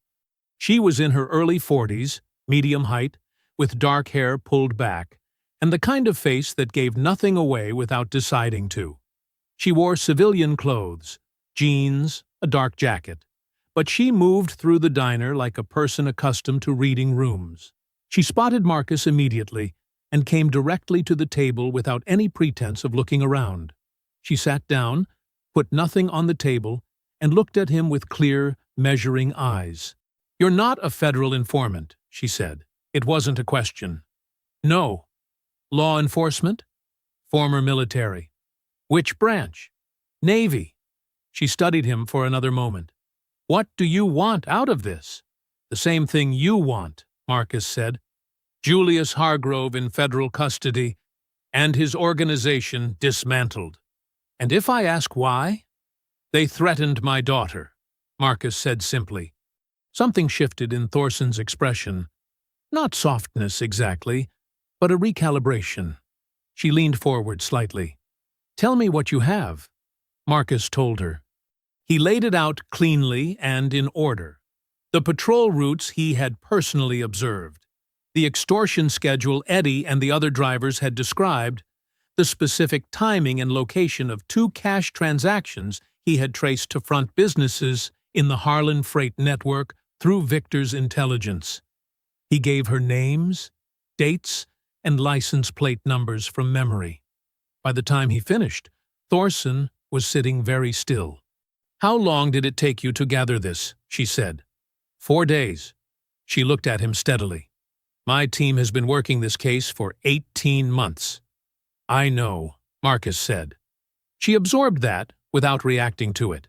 She was in her early 40s, medium height, with dark hair pulled back, and the kind of face that gave nothing away without deciding to. She wore civilian clothes, jeans, a dark jacket, but she moved through the diner like a person accustomed to reading rooms. She spotted Marcus immediately and came directly to the table without any pretense of looking around. She sat down, put nothing on the table, and looked at him with clear, measuring eyes. "You're not a federal informant," she said. It wasn't a question. "No." "Law enforcement?" "Former military." "Which branch?" "Navy." She studied him for another moment. "What do you want out of this?" "The same thing you want," Marcus said. "Julius Hargrove in federal custody, and his organization dismantled." "And if I ask why?" "They threatened my daughter," Marcus said simply. Something shifted in Thorson's expression. Not softness exactly, but a recalibration. She leaned forward slightly. "Tell me what you have," Marcus told her. He laid it out cleanly and in order. The patrol routes he had personally observed, the extortion schedule Eddie and the other drivers had described, the specific timing and location of 2 cash transactions he had traced to front businesses in the Harlan Freight Network through Victor's intelligence. He gave her names, dates, and license plate numbers from memory. By the time he finished, Thorson was sitting very still. "How long did it take you to gather this?" she said. 4 days. She looked at him steadily. My team has been working this case for 18 months. I know, Marcus said. She absorbed that without reacting to it.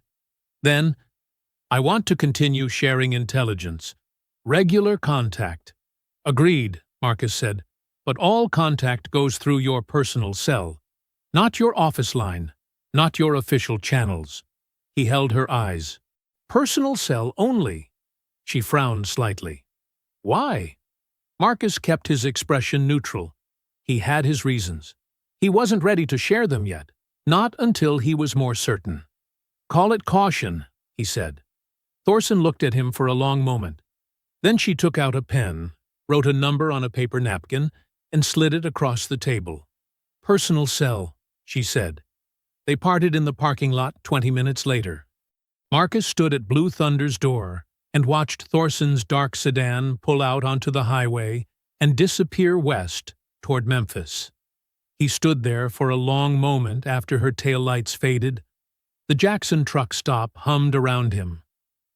Then, I want to continue sharing intelligence. Regular contact. Agreed, Marcus said, but all contact goes through your personal cell. Not your office line, not your official channels. He held her eyes. Personal cell only. She frowned slightly. Why? Marcus kept his expression neutral. He had his reasons. He wasn't ready to share them yet, not until he was more certain. Call it caution, he said. Thorson looked at him for a long moment. Then she took out a pen, wrote a number on a paper napkin, and slid it across the table. Personal cell, she said. They parted in the parking lot 20 minutes later. Marcus stood at Blue Thunder's door and watched Thorson's dark sedan pull out onto the highway and disappear west toward Memphis. He stood there for a long moment after her taillights faded. The Jackson truck stop hummed around him.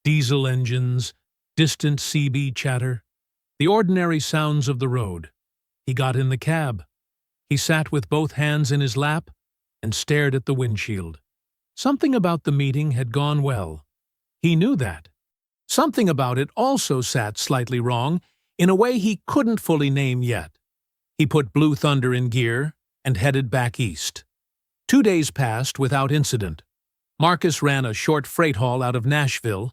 Diesel engines, distant CB chatter, the ordinary sounds of the road. He got in the cab. He sat with both hands in his lap and stared at the windshield. Something about the meeting had gone well. He knew that. Something about it also sat slightly wrong, in a way he couldn't fully name yet. He put Blue Thunder in gear and headed back east. 2 days passed without incident. Marcus ran a short freight haul out of Nashville,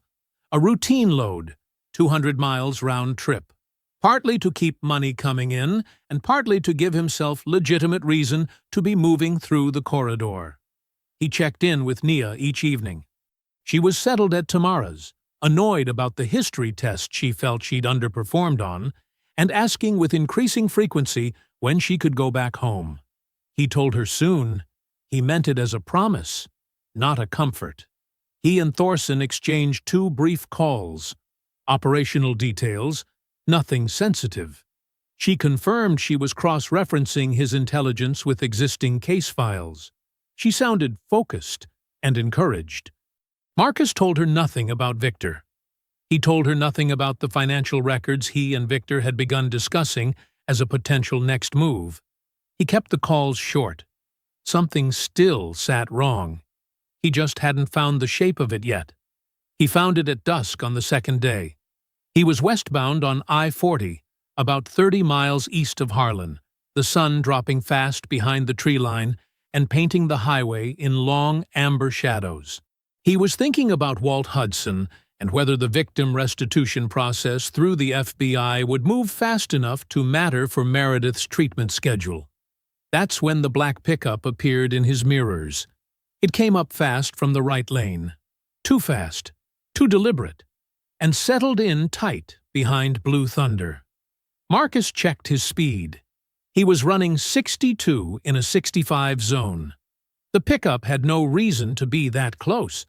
a routine load, 200 miles round trip, partly to keep money coming in and partly to give himself legitimate reason to be moving through the corridor. He checked in with Nia each evening. She was settled at Tamara's, annoyed about the history test she felt she'd underperformed on, and asking with increasing frequency when she could go back home. He told her soon. He meant it as a promise, not a comfort. He and Thorson exchanged 2 brief calls. Operational details, nothing sensitive. She confirmed she was cross-referencing his intelligence with existing case files. She sounded focused and encouraged. Marcus told her nothing about Victor. He told her nothing about the financial records he and Victor had begun discussing as a potential next move. He kept the calls short. Something still sat wrong. He just hadn't found the shape of it yet. He found it at dusk on the second day. He was westbound on I-40, about 30 miles east of Harlan, the sun dropping fast behind the tree line and painting the highway in long amber shadows. He was thinking about Walt Hudson and whether the victim restitution process through the FBI would move fast enough to matter for Meredith's treatment schedule. That's when the black pickup appeared in his mirrors. It came up fast from the right lane. Too fast, too deliberate, and settled in tight behind Blue Thunder. Marcus checked his speed. He was running 62 in a 65 zone. The pickup had no reason to be that close.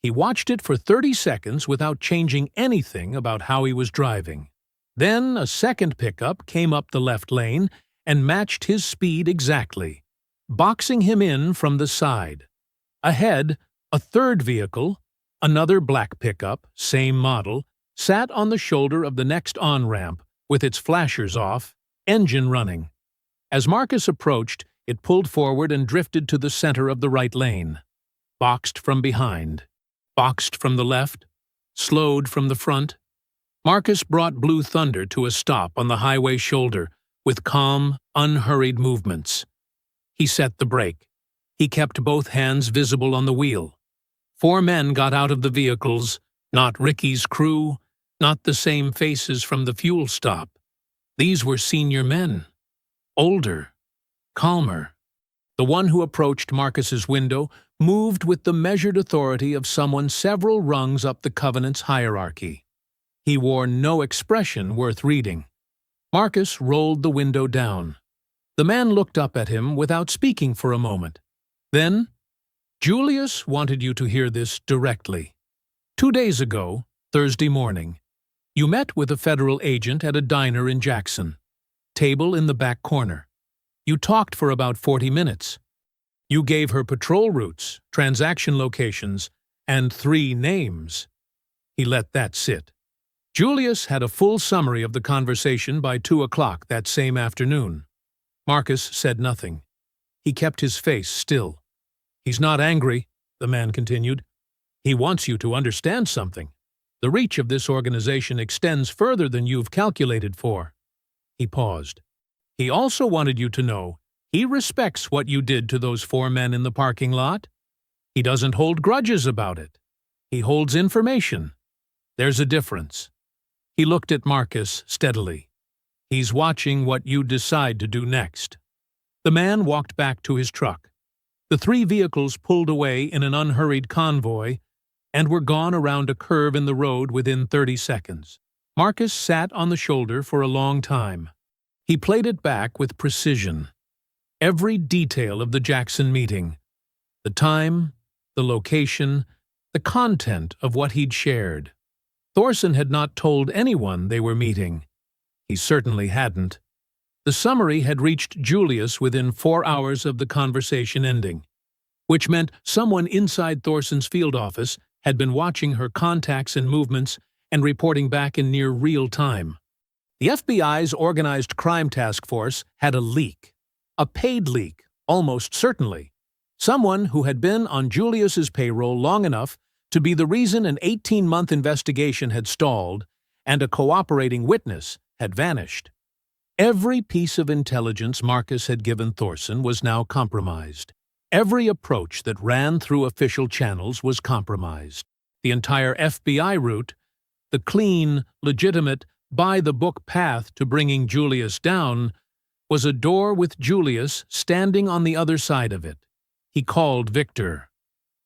He watched it for 30 seconds without changing anything about how he was driving. Then a second pickup came up the left lane and matched his speed exactly, boxing him in from the side. Ahead, a third vehicle, another black pickup, same model, sat on the shoulder of the next on-ramp with its flashers off, engine running. As Marcus approached, it pulled forward and drifted to the center of the right lane. Boxed from behind, boxed from the left, slowed from the front. Marcus brought Blue Thunder to a stop on the highway shoulder with calm, unhurried movements. He set the brake. He kept both hands visible on the wheel. 4 men got out of the vehicles, not Ricky's crew, not the same faces from the fuel stop. These were senior men. Older, calmer. The one who approached Marcus's window moved with the measured authority of someone several rungs up the Covenant's hierarchy. He wore no expression worth reading. Marcus rolled the window down. The man looked up at him without speaking for a moment. Then, Julius wanted you to hear this directly. 2 days ago, Thursday morning, you met with a federal agent at a diner in Jackson. Table in the back corner. You talked for about 40 minutes. You gave her patrol routes, transaction locations, and 3 names. He let that sit. Julius had a full summary of the conversation by 2 o'clock that same afternoon. Marcus said nothing. He kept his face still. "He's not angry," the man continued. "He wants you to understand something. The reach of this organization extends further than you've calculated for." He paused. "He also wanted you to know he respects what you did to those 4 men in the parking lot. He doesn't hold grudges about it. He holds information. There's a difference." He looked at Marcus steadily. "He's watching what you decide to do next." The man walked back to his truck. The 3 vehicles pulled away in an unhurried convoy and were gone around a curve in the road within 30 seconds. Marcus sat on the shoulder for a long time. He played it back with precision. Every detail of the Jackson meeting. The time, the location, the content of what he'd shared. Thorson had not told anyone they were meeting. He certainly hadn't. The summary had reached Julius within 4 hours of the conversation ending, which meant someone inside Thorson's field office had been watching her contacts and movements and reporting back in near real time. The FBI's Organized Crime Task Force had a leak. A paid leak, almost certainly. Someone who had been on Julius's payroll long enough to be the reason an 18-month investigation had stalled and a cooperating witness had vanished. Every piece of intelligence Marcus had given Thorson was now compromised. Every approach that ran through official channels was compromised. The entire FBI route, the clean, legitimate, by-the-book path to bringing Julius down, was a door with Julius standing on the other side of it. He called Victor.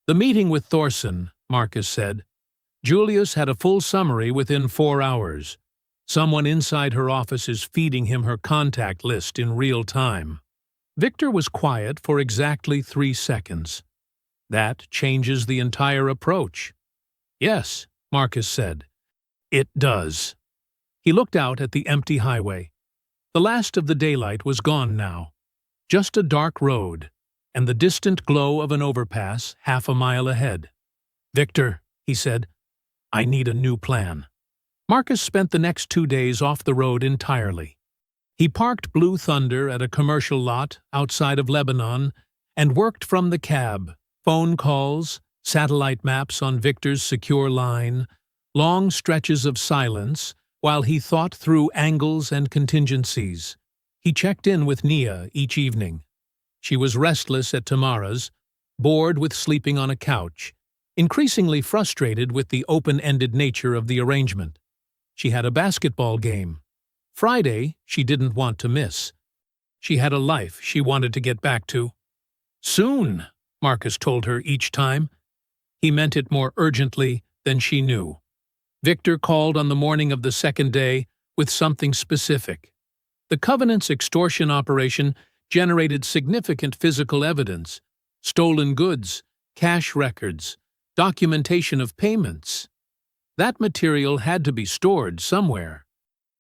"The meeting with Thorson," Marcus said. "Julius had a full summary within 4 hours. Someone inside her office is feeding him her contact list in real time." Victor was quiet for exactly 3 seconds. "That changes the entire approach." "Yes," Marcus said. "It does." He looked out at the empty highway. The last of the daylight was gone now. Just a dark road, and the distant glow of an overpass half a mile ahead. "Victor," he said, "I need a new plan." Marcus spent the next 2 days off the road entirely. He parked Blue Thunder at a commercial lot outside of Lebanon and worked from the cab, phone calls, satellite maps on Victor's secure line, long stretches of silence while he thought through angles and contingencies. He checked in with Nia each evening. She was restless at Tamara's, bored with sleeping on a couch, increasingly frustrated with the open-ended nature of the arrangement. She had a basketball game. Friday she didn't want to miss. She had a life she wanted to get back to. "Soon," Marcus told her each time. He meant it more urgently than she knew. Victor called on the morning of the second day with something specific. The Covenant's extortion operation generated significant physical evidence: stolen goods, cash records, documentation of payments. That material had to be stored somewhere.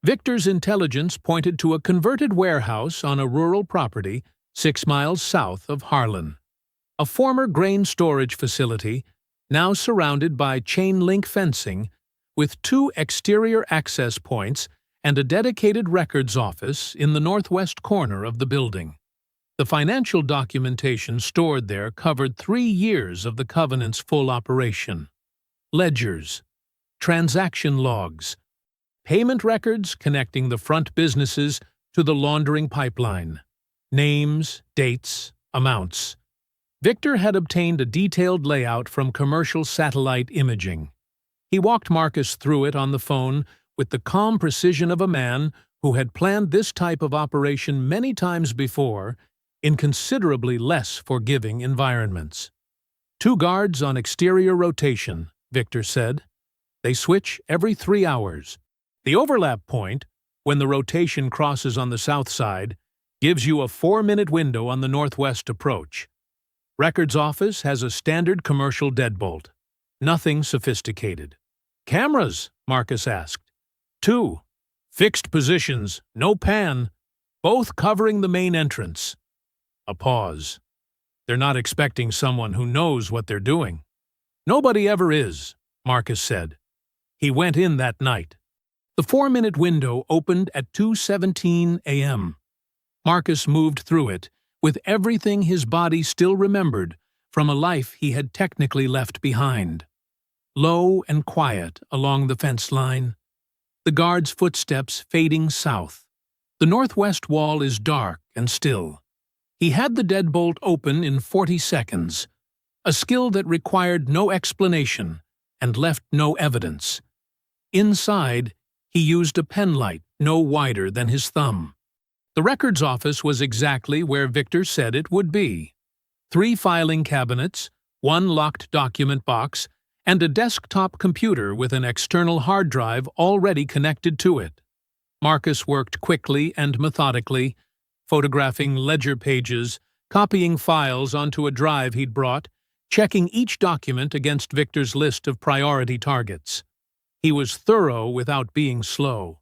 Victor's intelligence pointed to a converted warehouse on a rural property 6 miles south of Harlan. A former grain storage facility, now surrounded by chain-link fencing, with 2 exterior access points and a dedicated records office in the northwest corner of the building. The financial documentation stored there covered 3 years of the Covenant's full operation. Ledgers, transaction logs, payment records connecting the front businesses to the laundering pipeline, names, dates, amounts. Victor had obtained a detailed layout from commercial satellite imaging. He walked Marcus through it on the phone with the calm precision of a man who had planned this type of operation many times before in considerably less forgiving environments. 2 guards on exterior rotation, Victor said. They switch every 3 hours. The overlap point, when the rotation crosses on the south side, gives you a 4-minute window on the northwest approach. Records office has a standard commercial deadbolt. Nothing sophisticated. Cameras? Marcus asked. 2. Fixed positions, no pan, both covering the main entrance. A pause. They're not expecting someone who knows what they're doing. Nobody ever is, Marcus said. He went in that night. The 4-minute window opened at 2:17 a.m. Marcus moved through it, with everything his body still remembered from a life he had technically left behind. Low and quiet along the fence line, the guard's footsteps fading south. The northwest wall is dark and still. He had the deadbolt open in 40 seconds, a skill that required no explanation and left no evidence. Inside, he used a penlight no wider than his thumb. The records office was exactly where Victor said it would be. 3 filing cabinets, 1 locked document box, and a desktop computer with an external hard drive already connected to it. Marcus worked quickly and methodically, photographing ledger pages, copying files onto a drive he'd brought, checking each document against Victor's list of priority targets. He was thorough without being slow.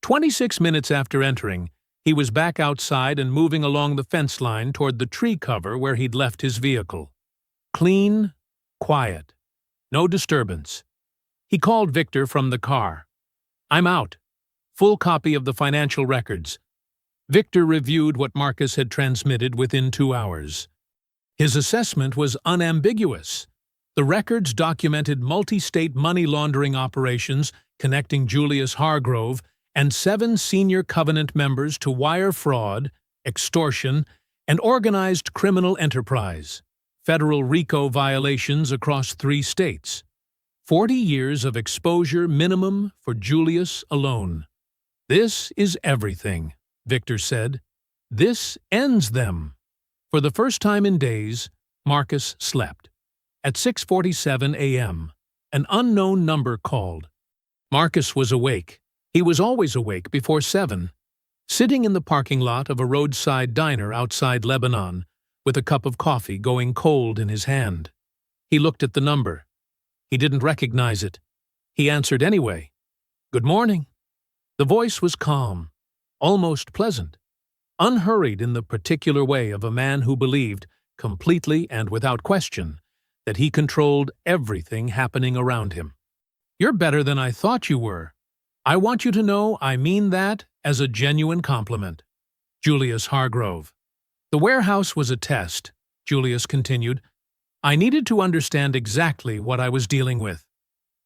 26 minutes after entering, he was back outside and moving along the fence line toward the tree cover where he'd left his vehicle. Clean, quiet, no disturbance. He called Victor from the car. "I'm out. Full copy of the financial records." Victor reviewed what Marcus had transmitted within 2 hours. His assessment was unambiguous. The records documented multi-state money laundering operations connecting Julius Hargrove and 7 senior Covenant members to wire fraud, extortion, and organized criminal enterprise, federal RICO violations across 3 states. 40 years of exposure minimum for Julius alone. "This is everything," Victor said. "This ends them." For the first time in days, Marcus slept. At 6:47 a.m., an unknown number called. Marcus was awake. He was always awake before 7, sitting in the parking lot of a roadside diner outside Lebanon, with a cup of coffee going cold in his hand. He looked at the number. He didn't recognize it. He answered anyway. "Good morning." The voice was calm, almost pleasant, unhurried in the particular way of a man who believed, completely and without question, that he controlled everything happening around him. "You're better than I thought you were. I want you to know I mean that as a genuine compliment." Julius Hargrove. "The warehouse was a test," Julius continued. "I needed to understand exactly what I was dealing with.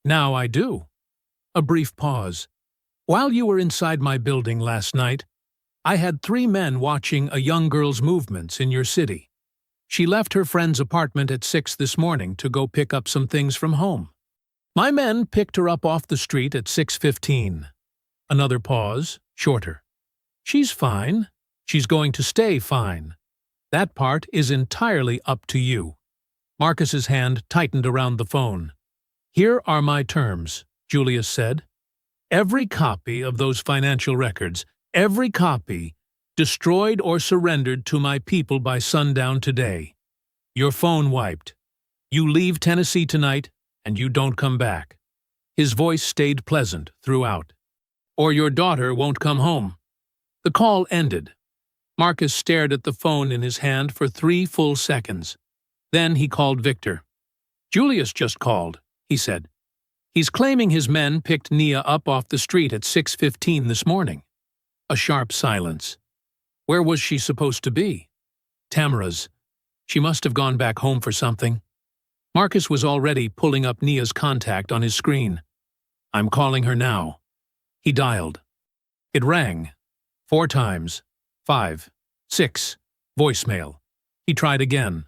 Now I do." A brief pause. "While you were inside my building last night, I had 3 men watching a young girl's movements in your city. She left her friend's apartment at 6 this morning to go pick up some things from home. My men picked her up off the street at 6:15. Another pause, shorter. She's fine. She's going to stay fine. That part is entirely up to you." Marcus's hand tightened around the phone. "Here are my terms," Julius said. "Every copy of those financial records, every copy, destroyed or surrendered to my people by sundown today. Your phone wiped. You leave Tennessee tonight, and you don't come back." His voice stayed pleasant throughout. "Or your daughter won't come home." The call ended. Marcus stared at the phone in his hand for 3 full seconds. Then he called Victor. "Julius just called," he said. "He's claiming his men picked Nia up off the street at 6:15 this morning." A sharp silence. Where was she supposed to be? Tamara's. She must have gone back home for something. Marcus was already pulling up Nia's contact on his screen. "I'm calling her now." He dialed. It rang. 4 times. 5. 6. Voicemail. He tried again.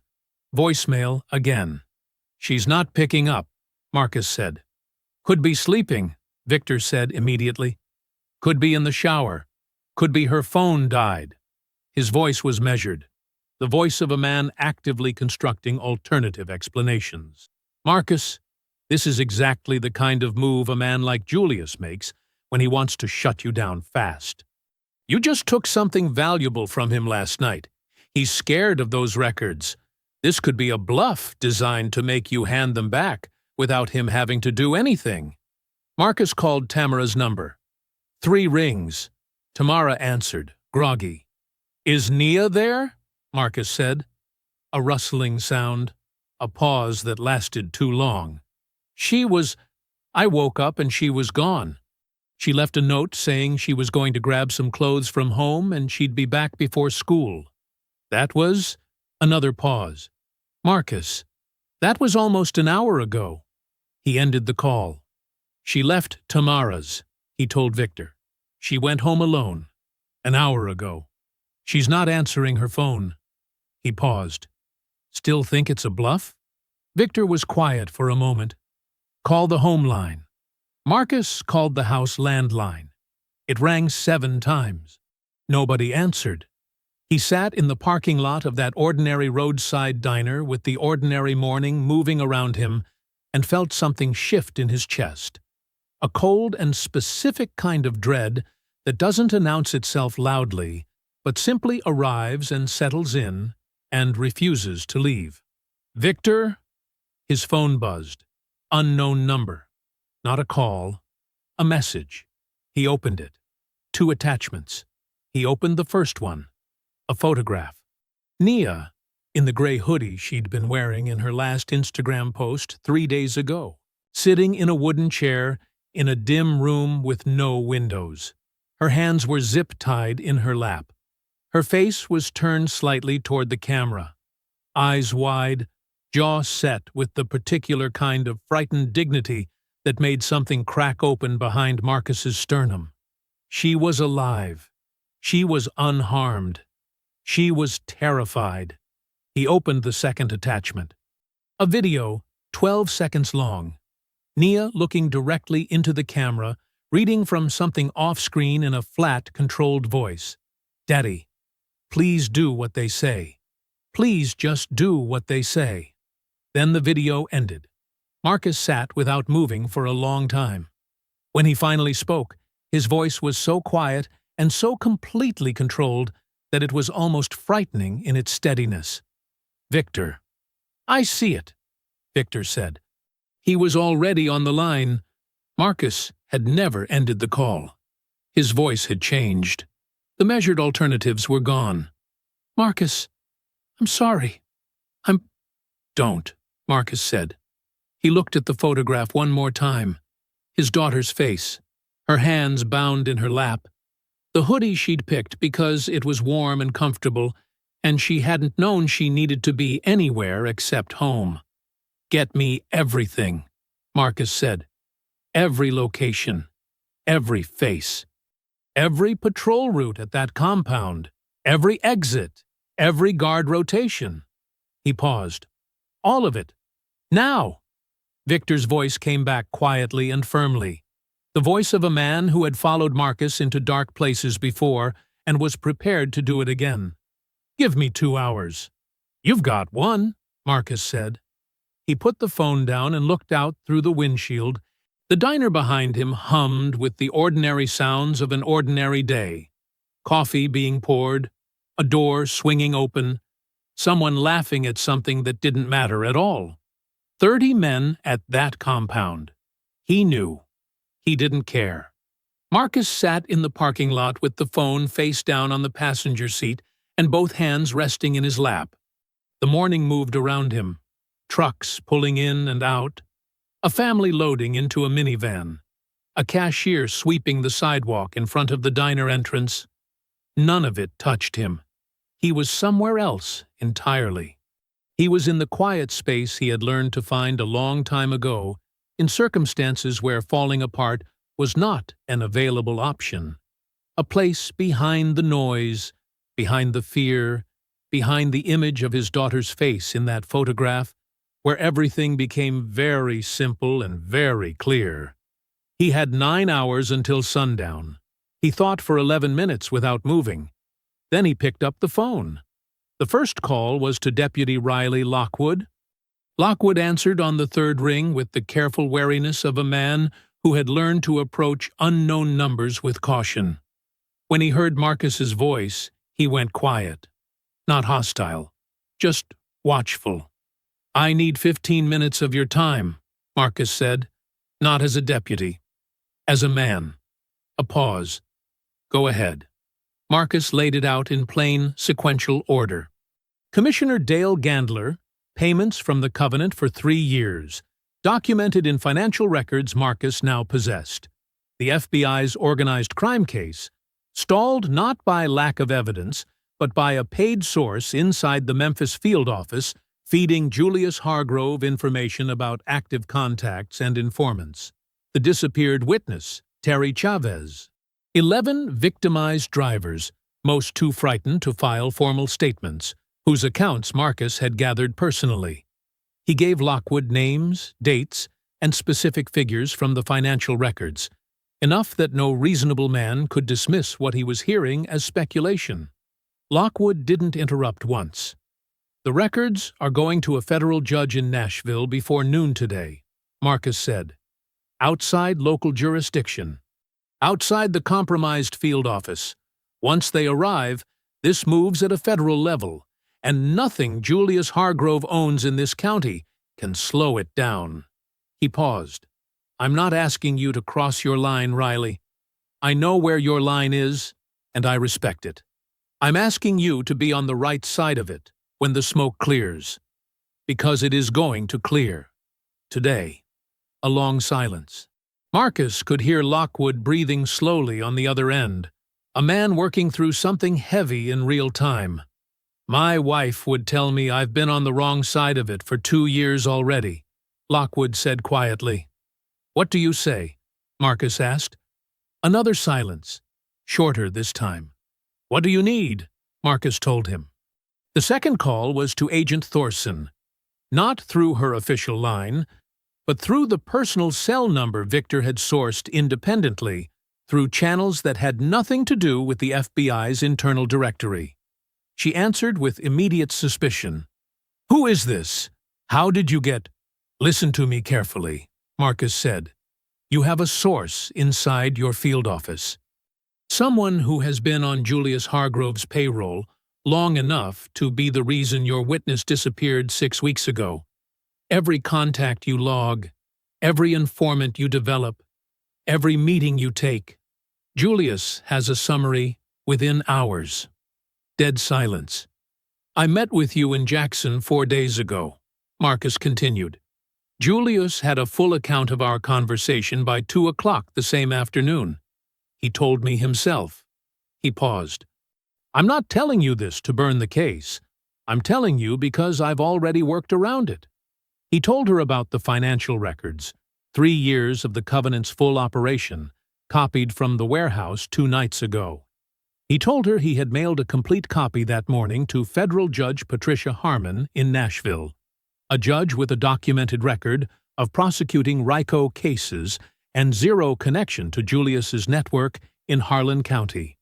Voicemail again. "She's not picking up," Marcus said. "Could be sleeping," Victor said immediately. "Could be in the shower. Could be her phone died." His voice was measured, the voice of a man actively constructing alternative explanations. "Marcus, this is exactly the kind of move a man like Julius makes when he wants to shut you down fast. You just took something valuable from him last night. He's scared of those records. This could be a bluff designed to make you hand them back without him having to do anything." Marcus called Tamara's number. 3 rings. Tamara answered, groggy. "Is Nia there?" Marcus said. A rustling sound, a pause that lasted too long. "She was—I woke up and she was gone." She left a note saying she was going to grab some clothes from home and she'd be back before school. That was another pause. Marcus, that was almost an hour ago. He ended the call. She left Tamara's, he told Victor. She went home alone. An hour ago. She's not answering her phone. He paused. Still think it's a bluff? Victor was quiet for a moment. Call the home line. Marcus called the house landline. It rang 7 times. Nobody answered. He sat in the parking lot of that ordinary roadside diner with the ordinary morning moving around him and felt something shift in his chest. A cold and specific kind of dread that doesn't announce itself loudly, but simply arrives and settles in and refuses to leave. Victor? His phone buzzed. Unknown number. Not a call. A message. He opened it. 2 attachments. He opened the first one. A photograph. Nia, in the gray hoodie she'd been wearing in her last Instagram post 3 days ago, sitting in a wooden chair in a dim room with no windows. Her hands were zip-tied in her lap. Her face was turned slightly toward the camera. Eyes wide, jaw set with the particular kind of frightened dignity that made something crack open behind Marcus's sternum. She was alive. She was unharmed. She was terrified. He opened the second attachment. A video, 12 seconds long. Nia looking directly into the camera, reading from something off-screen in a flat, controlled voice. Daddy, please do what they say. Please just do what they say. Then the video ended. Marcus sat without moving for a long time. When he finally spoke, his voice was so quiet and so completely controlled that it was almost frightening in its steadiness. Victor. I see it, Victor said. He was already on the line. Marcus had never ended the call. His voice had changed. The measured alternatives were gone. Marcus, I'm sorry. Don't, Marcus said. He looked at the photograph one more time. His daughter's face, her hands bound in her lap. The hoodie she'd picked because it was warm and comfortable, and she hadn't known she needed to be anywhere except home. Get me everything, Marcus said. Every location, every face, every patrol route at that compound, every exit, every guard rotation. He paused. All of it. Now! Victor's voice came back quietly and firmly. The voice of a man who had followed Marcus into dark places before and was prepared to do it again. Give me 2 hours. You've got 1, Marcus said. He put the phone down and looked out through the windshield. The diner behind him hummed with the ordinary sounds of an ordinary day. Coffee being poured, a door swinging open, someone laughing at something that didn't matter at all. 30 men at that compound. He knew. He didn't care. Marcus sat in the parking lot with the phone face down on the passenger seat and both hands resting in his lap. The morning moved around him. Trucks pulling in and out. A family loading into a minivan. A cashier sweeping the sidewalk in front of the diner entrance. None of it touched him. He was somewhere else entirely. He was in the quiet space he had learned to find a long time ago, in circumstances where falling apart was not an available option. A place behind the noise, behind the fear, behind the image of his daughter's face in that photograph, where everything became very simple and very clear. He had 9 hours until sundown. He thought for 11 minutes without moving. Then he picked up the phone. The first call was to Deputy Riley Lockwood. Lockwood answered on the 3rd ring with the careful wariness of a man who had learned to approach unknown numbers with caution. When he heard Marcus's voice, he went quiet. Not hostile, just watchful. I need 15 minutes of your time, Marcus said, not as a deputy, as a man. A pause. Go ahead. Marcus laid it out in plain, sequential order. Commissioner Dale Gandler, payments from the Covenant for 3 years, documented in financial records Marcus now possessed. the FBI's organized crime case, stalled not by lack of evidence, but by a paid source inside the Memphis field office feeding Julius Hargrove information about active contacts and informants. The disappeared witness, Terry Chavez. 11 victimized drivers, most too frightened to file formal statements, whose accounts Marcus had gathered personally. He gave Lockwood names, dates, and specific figures from the financial records, enough that no reasonable man could dismiss what he was hearing as speculation. Lockwood didn't interrupt once. "The records are going to a federal judge in Nashville before noon today," Marcus said. "Outside local jurisdiction. Outside the compromised field office. Once they arrive, this moves at a federal level, and nothing Julius Hargrove owns in this county can slow it down." He paused. "I'm not asking you to cross your line, Riley. I know where your line is, and I respect it. I'm asking you to be on the right side of it when the smoke clears. Because it is going to clear. Today." A long silence. Marcus could hear Lockwood breathing slowly on the other end, a man working through something heavy in real time. "My wife would tell me I've been on the wrong side of it for 2 years already," Lockwood said quietly. "What do you say?" Marcus asked. Another silence, shorter this time. "What do you need?" Marcus told him. The second call was to Agent Thorson, not through her official line, but through the personal cell number Victor had sourced independently through channels that had nothing to do with the FBI's internal directory. She answered with immediate suspicion. "Who is this? How did you get—" "Listen to me carefully," Marcus said. "You have a source inside your field office. Someone who has been on Julius Hargrove's payroll long enough to be the reason your witness disappeared 6 weeks ago. Every contact you log, every informant you develop, every meeting you take. Julius has a summary within hours." Dead silence. "I met with you in Jackson 4 days ago," Marcus continued. "Julius had a full account of our conversation by 2 o'clock the same afternoon. He told me himself." He paused. "I'm not telling you this to burn the case. I'm telling you because I've already worked around it." He told her about the financial records, 3 years of the Covenant's full operation, copied from the warehouse 2 nights ago. He told her he had mailed a complete copy that morning to Federal Judge Patricia Harmon in Nashville, a judge with a documented record of prosecuting RICO cases and zero connection to Julius's network in Harlan County.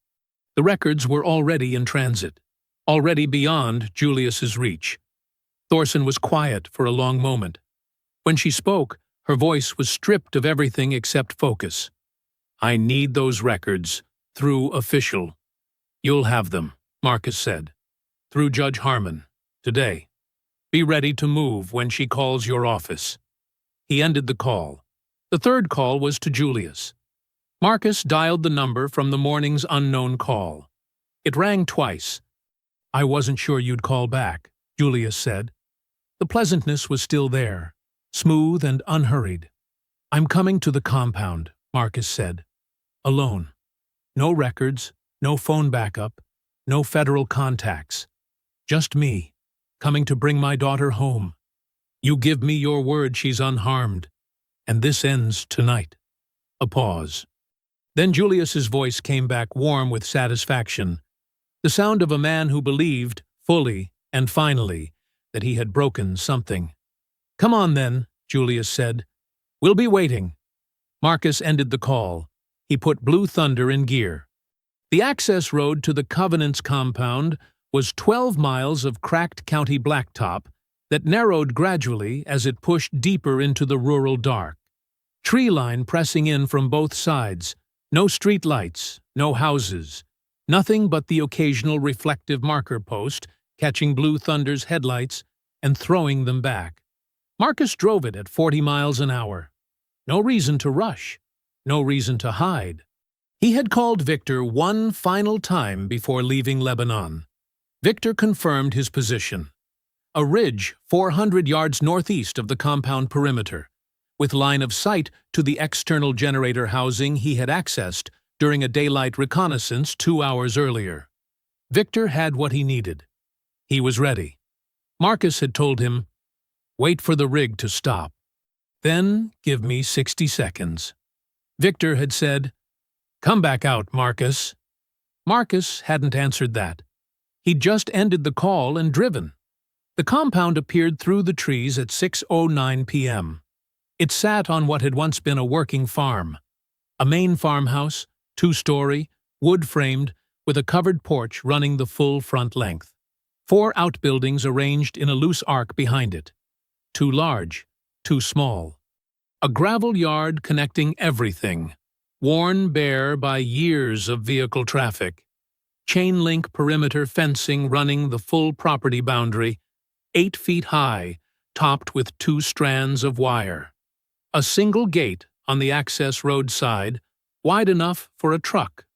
The records were already in transit, already beyond Julius's reach. Thorson was quiet for a long moment. When she spoke, her voice was stripped of everything except focus. "I need those records, through official." "You'll have them," Marcus said. "Through Judge Harmon, today. Be ready to move when she calls your office." He ended the call. The third call was to Julius. Marcus dialed the number from the morning's unknown call. It rang twice. "I wasn't sure you'd call back," Julius said. The pleasantness was still there, smooth and unhurried. "I'm coming to the compound," Marcus said. "Alone. No records, no phone backup, no federal contacts. Just me, coming to bring my daughter home. You give me your word she's unharmed, and this ends tonight." A pause. Then Julius's voice came back warm with satisfaction, the sound of a man who believed, fully and finally, that he had broken something. "Come on then," Julius said. "We'll be waiting." Marcus ended the call. He put Blue Thunder in gear. The access road to the Covenant's compound was 12 miles of cracked county blacktop that narrowed gradually as it pushed deeper into the rural dark. Tree line pressing in from both sides, no street lights, no houses, nothing but the occasional reflective marker post catching Blue Thunder's headlights and throwing them back. Marcus drove it at 40 miles an hour. No reason to rush, no reason to hide. He had called Victor one final time before leaving Lebanon. Victor confirmed his position. A ridge 400 yards northeast of the compound perimeter, with line of sight to the external generator housing he had accessed during a daylight reconnaissance 2 hours earlier. Victor had what he needed. He was ready. Marcus had told him, "Wait for the rig to stop. Then give me 60 seconds." Victor had said, "Come back out, Marcus." Marcus hadn't answered that. He'd just ended the call and driven. The compound appeared through the trees at 6:09 p.m. It sat on what had once been a working farm. A main farmhouse, 2-story, wood-framed, with a covered porch running the full front length. 4 outbuildings arranged in a loose arc behind it. 2 large, 2 small. A gravel yard connecting everything, worn bare by years of vehicle traffic. Chain-link perimeter fencing running the full property boundary, 8 feet high, topped with 2 strands of wire. A single gate on the access road side, wide enough for a truck.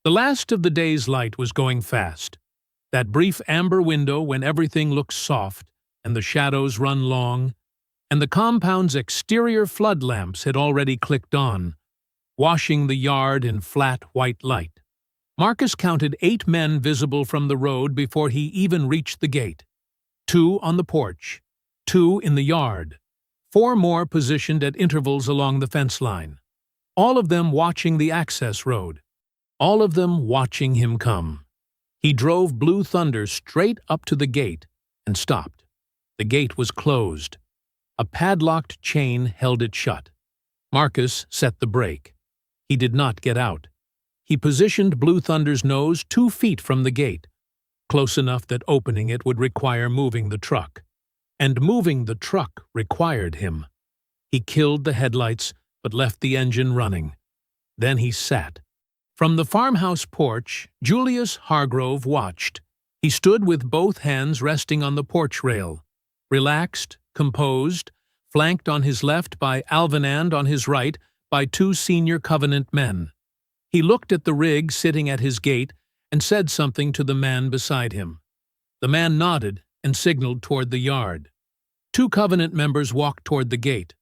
The last of the day's light was going fast. That brief amber window when everything looks soft and the shadows run long, and the compound's exterior flood lamps had already clicked on, washing the yard in flat white light. Marcus counted 8 men visible from the road before he even reached the gate. 2 on the porch, 2 in the yard, 4 more positioned at intervals along the fence line. All of them watching the access road. All of them watching him come. He drove Blue Thunder straight up to the gate and stopped. The gate was closed. A padlocked chain held it shut. Marcus set the brake. He did not get out. He positioned Blue Thunder's nose 2 feet from the gate, close enough that opening it would require moving the truck. And moving the truck required him. He killed the headlights, but left the engine running. Then he sat. From the farmhouse porch, Julius Hargrove watched. He stood with both hands resting on the porch rail, relaxed, composed, flanked on his left by Alvanand, on his right by 2 senior Covenant men. He looked at the rig sitting at his gate and said something to the man beside him. The man nodded and signaled toward the yard. 2 Covenant members walked toward the gate.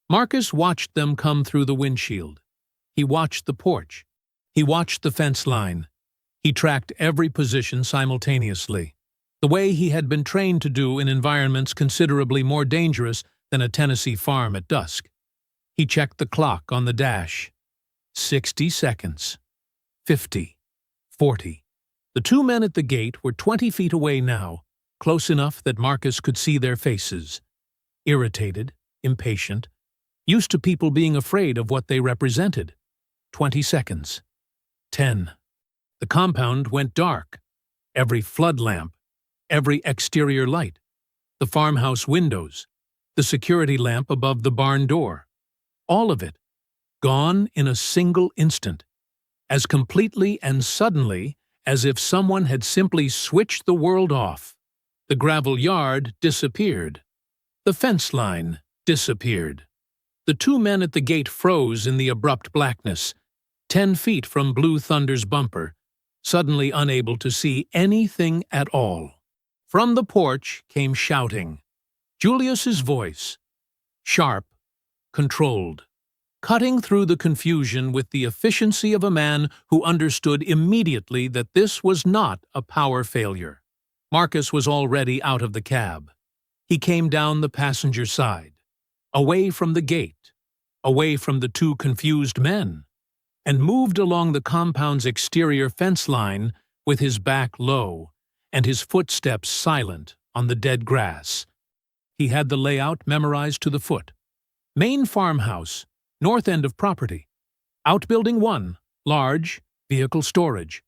Marcus watched them come through the windshield. He watched the porch. He watched the fence line. He tracked every position simultaneously, the way he had been trained to do in environments considerably more dangerous than a Tennessee farm at dusk. He checked the clock on the dash. 60 seconds. 50. 40. The 2 men at the gate were 20 feet away now, close enough that Marcus could see their faces. Irritated, impatient, used to people being afraid of what they represented. 20 seconds. 10. The compound went dark. Every flood lamp, every exterior light, the farmhouse windows, the security lamp above the barn door, all of it, gone in a single instant, as completely and suddenly as if someone had simply switched the world off. The gravel yard disappeared. The fence line disappeared. The 2 men at the gate froze in the abrupt blackness, 10 feet from Blue Thunder's bumper, suddenly unable to see anything at all. From the porch came shouting. Julius's voice, sharp, controlled, cutting through the confusion with the efficiency of a man who understood immediately that this was not a power failure. Marcus was already out of the cab. He came down the passenger side, away from the gate, away from the 2 confused men, and moved along the compound's exterior fence line with his back low and his footsteps silent on the dead grass. He had the layout memorized to the foot. Main farmhouse, north end of property. Outbuilding 1, large, vehicle storage.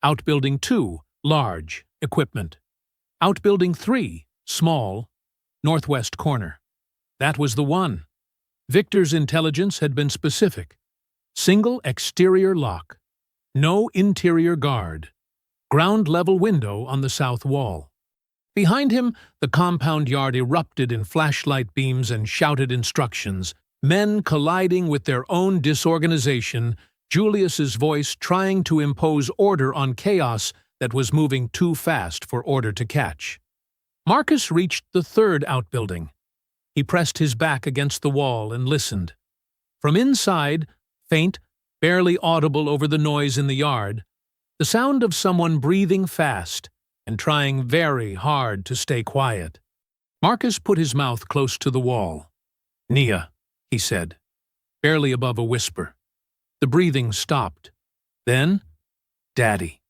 Outbuilding 2, large, equipment. Outbuilding 3, small, northwest corner. That was the one. Victor's intelligence had been specific. Single exterior lock. No interior guard. Ground-level window on the south wall. Behind him, the compound yard erupted in flashlight beams and shouted instructions, men colliding with their own disorganization, Julius's voice trying to impose order on chaos that was moving too fast for order to catch. Marcus reached the 3rd outbuilding. He pressed his back against the wall and listened. From inside, faint, barely audible over the noise in the yard, the sound of someone breathing fast and trying very hard to stay quiet. Marcus put his mouth close to the wall. "Nia," he said, barely above a whisper. The breathing stopped. Then, "Daddy."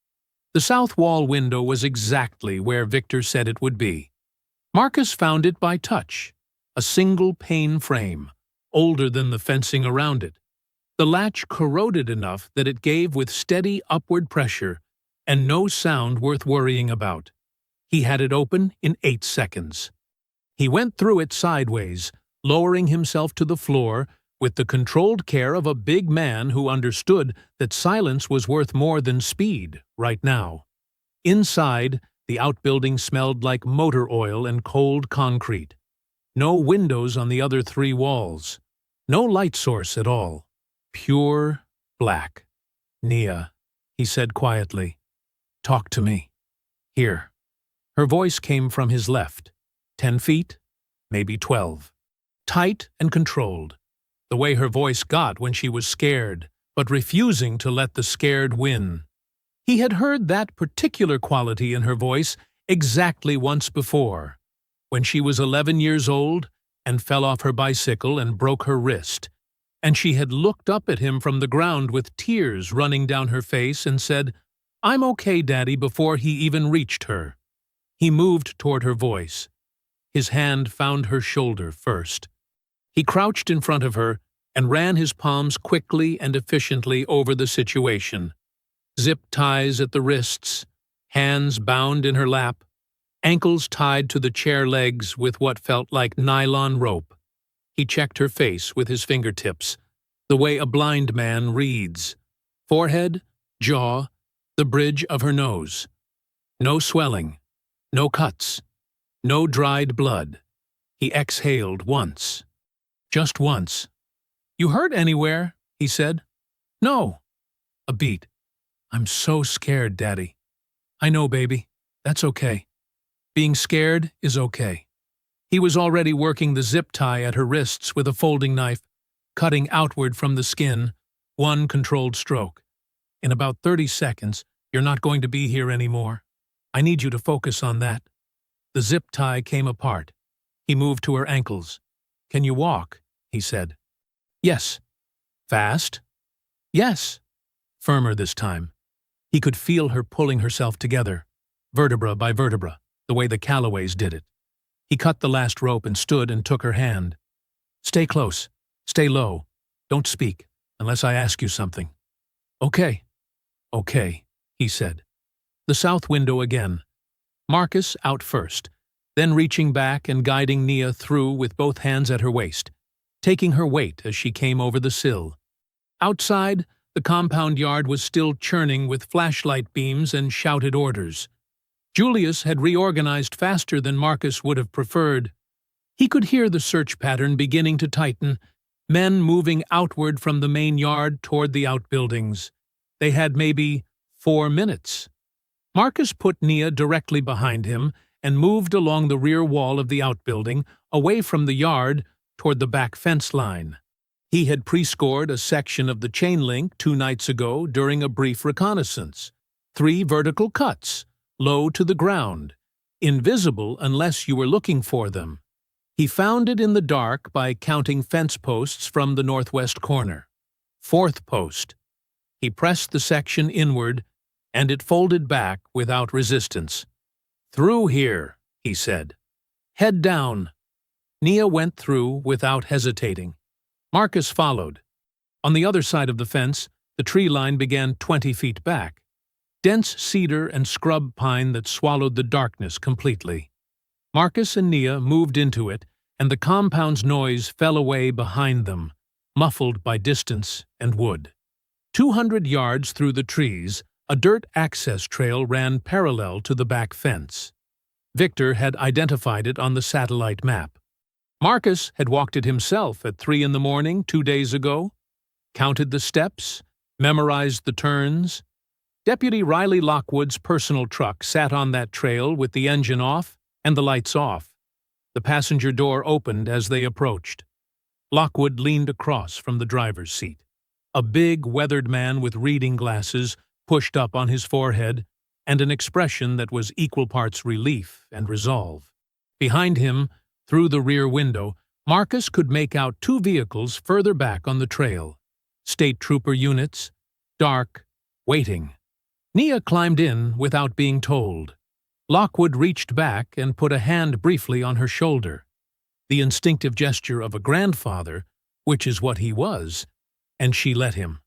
The south wall window was exactly where Victor said it would be. Marcus found it by touch, a single pane frame, older than the fencing around it. The latch corroded enough that it gave with steady upward pressure and no sound worth worrying about. He had it open in 8 seconds. He went through it sideways, lowering himself to the floor with the controlled care of a big man who understood that silence was worth more than speed right now. Inside, the outbuilding smelled like motor oil and cold concrete. No windows on the other 3 walls. No light source at all. Pure black. "Nia," he said quietly. "Talk to me. Here." Her voice came from his left. 10 feet, maybe 12. Tight and controlled. The way her voice got when she was scared, but refusing to let the scared win. He had heard that particular quality in her voice exactly once before, when she was 11 years old and fell off her bicycle and broke her wrist, and she had looked up at him from the ground with tears running down her face and said, "I'm okay, Daddy," before he even reached her. He moved toward her voice. His hand found her shoulder first. He crouched in front of her and ran his palms quickly and efficiently over the situation. Zip ties at the wrists, hands bound in her lap, ankles tied to the chair legs with what felt like nylon rope. He checked her face with his fingertips, the way a blind man reads. Forehead, jaw, the bridge of her nose. No swelling, no cuts, no dried blood. He exhaled once. Just once. "You hurt anywhere?" he said. "No." A beat. "I'm so scared, Daddy." "I know, baby. That's okay. Being scared is okay." He was already working the zip tie at her wrists with a folding knife, cutting outward from the skin, one controlled stroke. "In about 30 seconds, you're not going to be here anymore. I need you to focus on that." The zip tie came apart. He moved to her ankles. "Can you walk?" he said. "Yes." "Fast?" "Yes." Firmer this time. He could feel her pulling herself together, vertebra by vertebra, the way the Callaways did it. He cut the last rope and stood and took her hand. "Stay close. Stay low. Don't speak, unless I ask you something." "Okay." "Okay," he said. The south window again. Marcus out first, then reaching back and guiding Nia through with both hands at her waist, taking her weight as she came over the sill. Outside, the compound yard was still churning with flashlight beams and shouted orders. Julius had reorganized faster than Marcus would have preferred. He could hear the search pattern beginning to tighten, men moving outward from the main yard toward the outbuildings. They had maybe 4 minutes. Marcus put Nia directly behind him and moved along the rear wall of the outbuilding, away from the yard, toward the back fence line. He had pre-scored a section of the chain link 2 nights ago during a brief reconnaissance. 3 vertical cuts, low to the ground, invisible unless you were looking for them. He found it in the dark by counting fence posts from the northwest corner. 4th post. He pressed the section inward, and it folded back without resistance. "Through here," he said. "Head down." Nia went through without hesitating. Marcus followed. On the other side of the fence, the tree line began 20 feet back. Dense cedar and scrub pine that swallowed the darkness completely. Marcus and Nia moved into it, and the compound's noise fell away behind them, muffled by distance and wood. 200 yards through the trees, a dirt access trail ran parallel to the back fence. Victor had identified it on the satellite map. Marcus had walked it himself at 3 a.m. 2 days ago, counted the steps, memorized the turns. Deputy Riley Lockwood's personal truck sat on that trail with the engine off and the lights off. The passenger door opened as they approached. Lockwood leaned across from the driver's seat. A big, weathered man with reading glasses pushed up on his forehead and an expression that was equal parts relief and resolve. Behind him, through the rear window, Marcus could make out two vehicles further back on the trail. State trooper units, dark, waiting. Nia climbed in without being told. Lockwood reached back and put a hand briefly on her shoulder. The instinctive gesture of a grandfather, which is what he was, and she let him.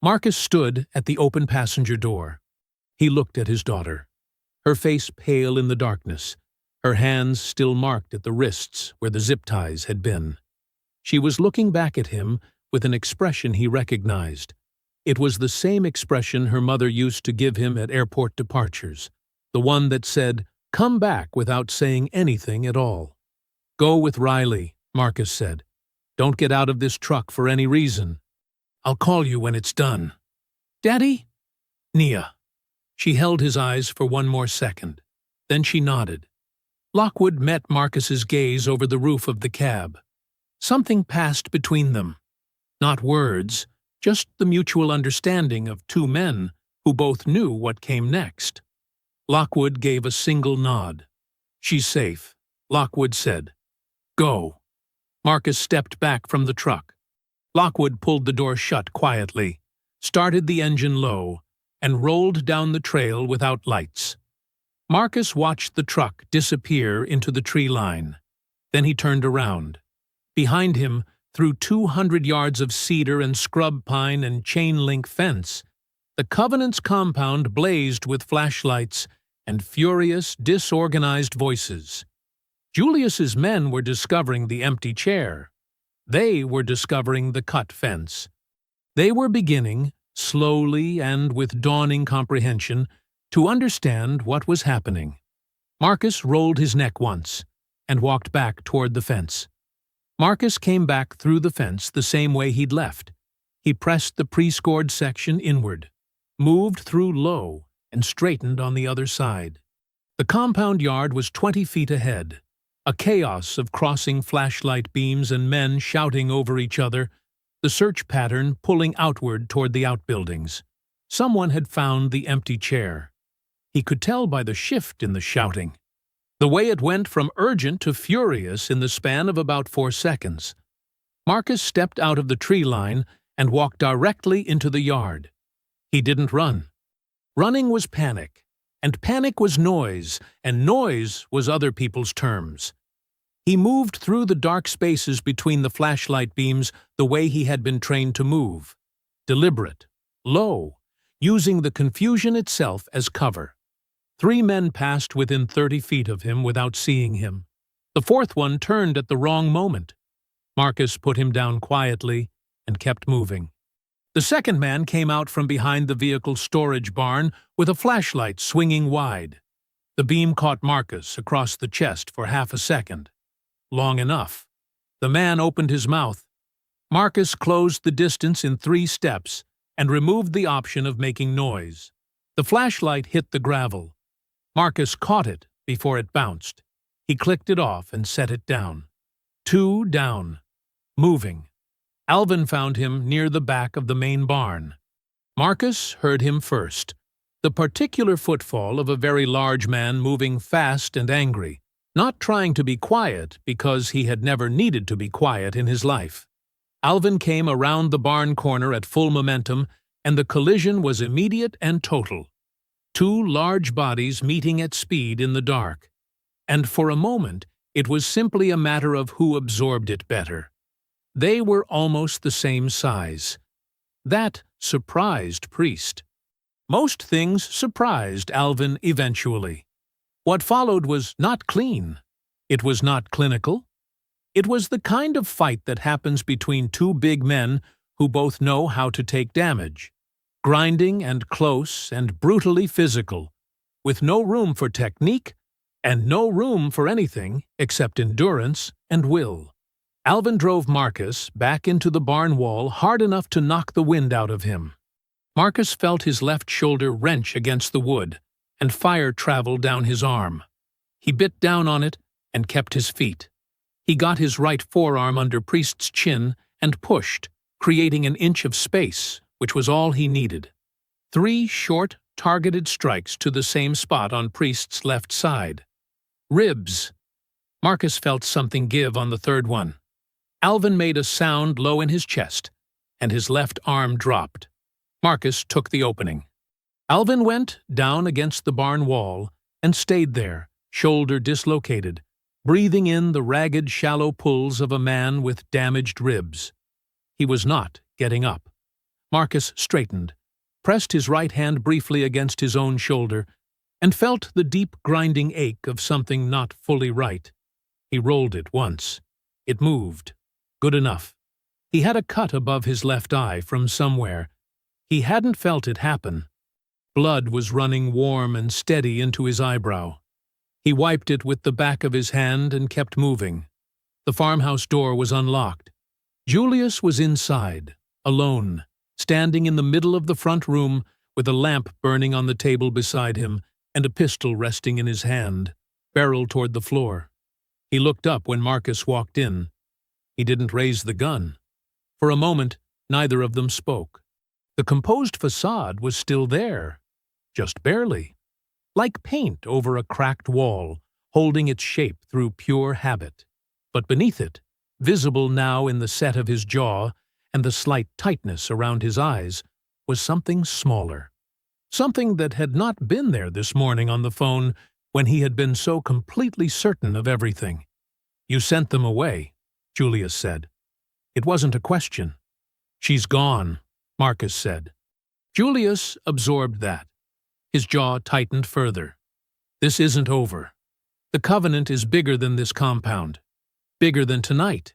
Marcus stood at the open passenger door. He looked at his daughter, her face pale in the darkness, her hands still marked at the wrists where the zip ties had been. She was looking back at him with an expression he recognized. It was the same expression her mother used to give him at airport departures, the one that said, "Come back," without saying anything at all. "Go with Riley," Marcus said. "Don't get out of this truck for any reason. I'll call you when it's done." "Daddy?" "Nia." She held his eyes for one more second. Then she nodded. Lockwood met Marcus's gaze over the roof of the cab. Something passed between them. Not words, just the mutual understanding of two men who both knew what came next. Lockwood gave a single nod. "She's safe," Lockwood said. "Go." Marcus stepped back from the truck. Lockwood pulled the door shut quietly, started the engine low, and rolled down the trail without lights. Marcus watched the truck disappear into the tree line. Then he turned around. Behind him, through 200 yards of cedar and scrub pine and chain-link fence, the Covenant's compound blazed with flashlights and furious, disorganized voices. Julius's men were discovering the empty chair. They were discovering the cut fence. They were beginning, slowly and with dawning comprehension, to understand what was happening. Marcus rolled his neck once and walked back toward the fence. Marcus came back through the fence the same way he'd left. He pressed the pre-scored section inward, moved through low, and straightened on the other side. The compound yard was 20 feet ahead, a chaos of crossing flashlight beams and men shouting over each other, the search pattern pulling outward toward the outbuildings. Someone had found the empty chair. He could tell by the shift in the shouting. The way it went from urgent to furious in the span of about 4 seconds. Marcus stepped out of the tree line and walked directly into the yard. He didn't run. Running was panic, and panic was noise, and noise was other people's terms. He moved through the dark spaces between the flashlight beams the way he had been trained to move. Deliberate, low, using the confusion itself as cover. 3 men passed within 30 feet of him without seeing him. The 4th one turned at the wrong moment. Marcus put him down quietly and kept moving. The 2nd man came out from behind the vehicle's storage barn with a flashlight swinging wide. The beam caught Marcus across the chest for half a second. Long enough. The man opened his mouth. Marcus closed the distance in 3 steps and removed the option of making noise. The flashlight hit the gravel. Marcus caught it before it bounced. He clicked it off and set it down. 2 down. Moving. Alvin found him near the back of the main barn. Marcus heard him first. The particular footfall of a very large man moving fast and angry, not trying to be quiet because he had never needed to be quiet in his life. Alvin came around the barn corner at full momentum, and the collision was immediate and total. 2 large bodies meeting at speed in the dark. And for a moment, it was simply a matter of who absorbed it better. They were almost the same size. That surprised Priest. Most things surprised Alvin eventually. What followed was not clean. It was not clinical. It was the kind of fight that happens between 2 big men who both know how to take damage. Grinding and close and brutally physical, with no room for technique and no room for anything except endurance and will. Alvin drove Marcus back into the barn wall hard enough to knock the wind out of him. Marcus felt his left shoulder wrench against the wood, and fire traveled down his arm. He bit down on it and kept his feet. He got his right forearm under Priest's chin and pushed, creating an inch of space, which was all he needed. 3 short, targeted strikes to the same spot on Priest's left side. Ribs. Marcus felt something give on the third one. Alvin made a sound low in his chest, and his left arm dropped. Marcus took the opening. Alvin went down against the barn wall and stayed there, shoulder dislocated, breathing in the ragged, shallow pulls of a man with damaged ribs. He was not getting up. Marcus straightened, pressed his right hand briefly against his own shoulder, and felt the deep grinding ache of something not fully right. He rolled it once. It moved. Good enough. He had a cut above his left eye from somewhere. He hadn't felt it happen. Blood was running warm and steady into his eyebrow. He wiped it with the back of his hand and kept moving. The farmhouse door was unlocked. Julius was inside, alone, standing in the middle of the front room with a lamp burning on the table beside him and a pistol resting in his hand, barrel toward the floor. He looked up when Marcus walked in. He didn't raise the gun. For a moment, neither of them spoke. The composed facade was still there, just barely, like paint over a cracked wall, holding its shape through pure habit. But beneath it, visible now in the set of his jaw and the slight tightness around his eyes, was something smaller. Something that had not been there this morning on the phone when he had been so completely certain of everything. "You sent them away," Julius said. It wasn't a question. "She's gone," Marcus said. Julius absorbed that. His jaw tightened further. "This isn't over. The Covenant is bigger than this compound. Bigger than tonight.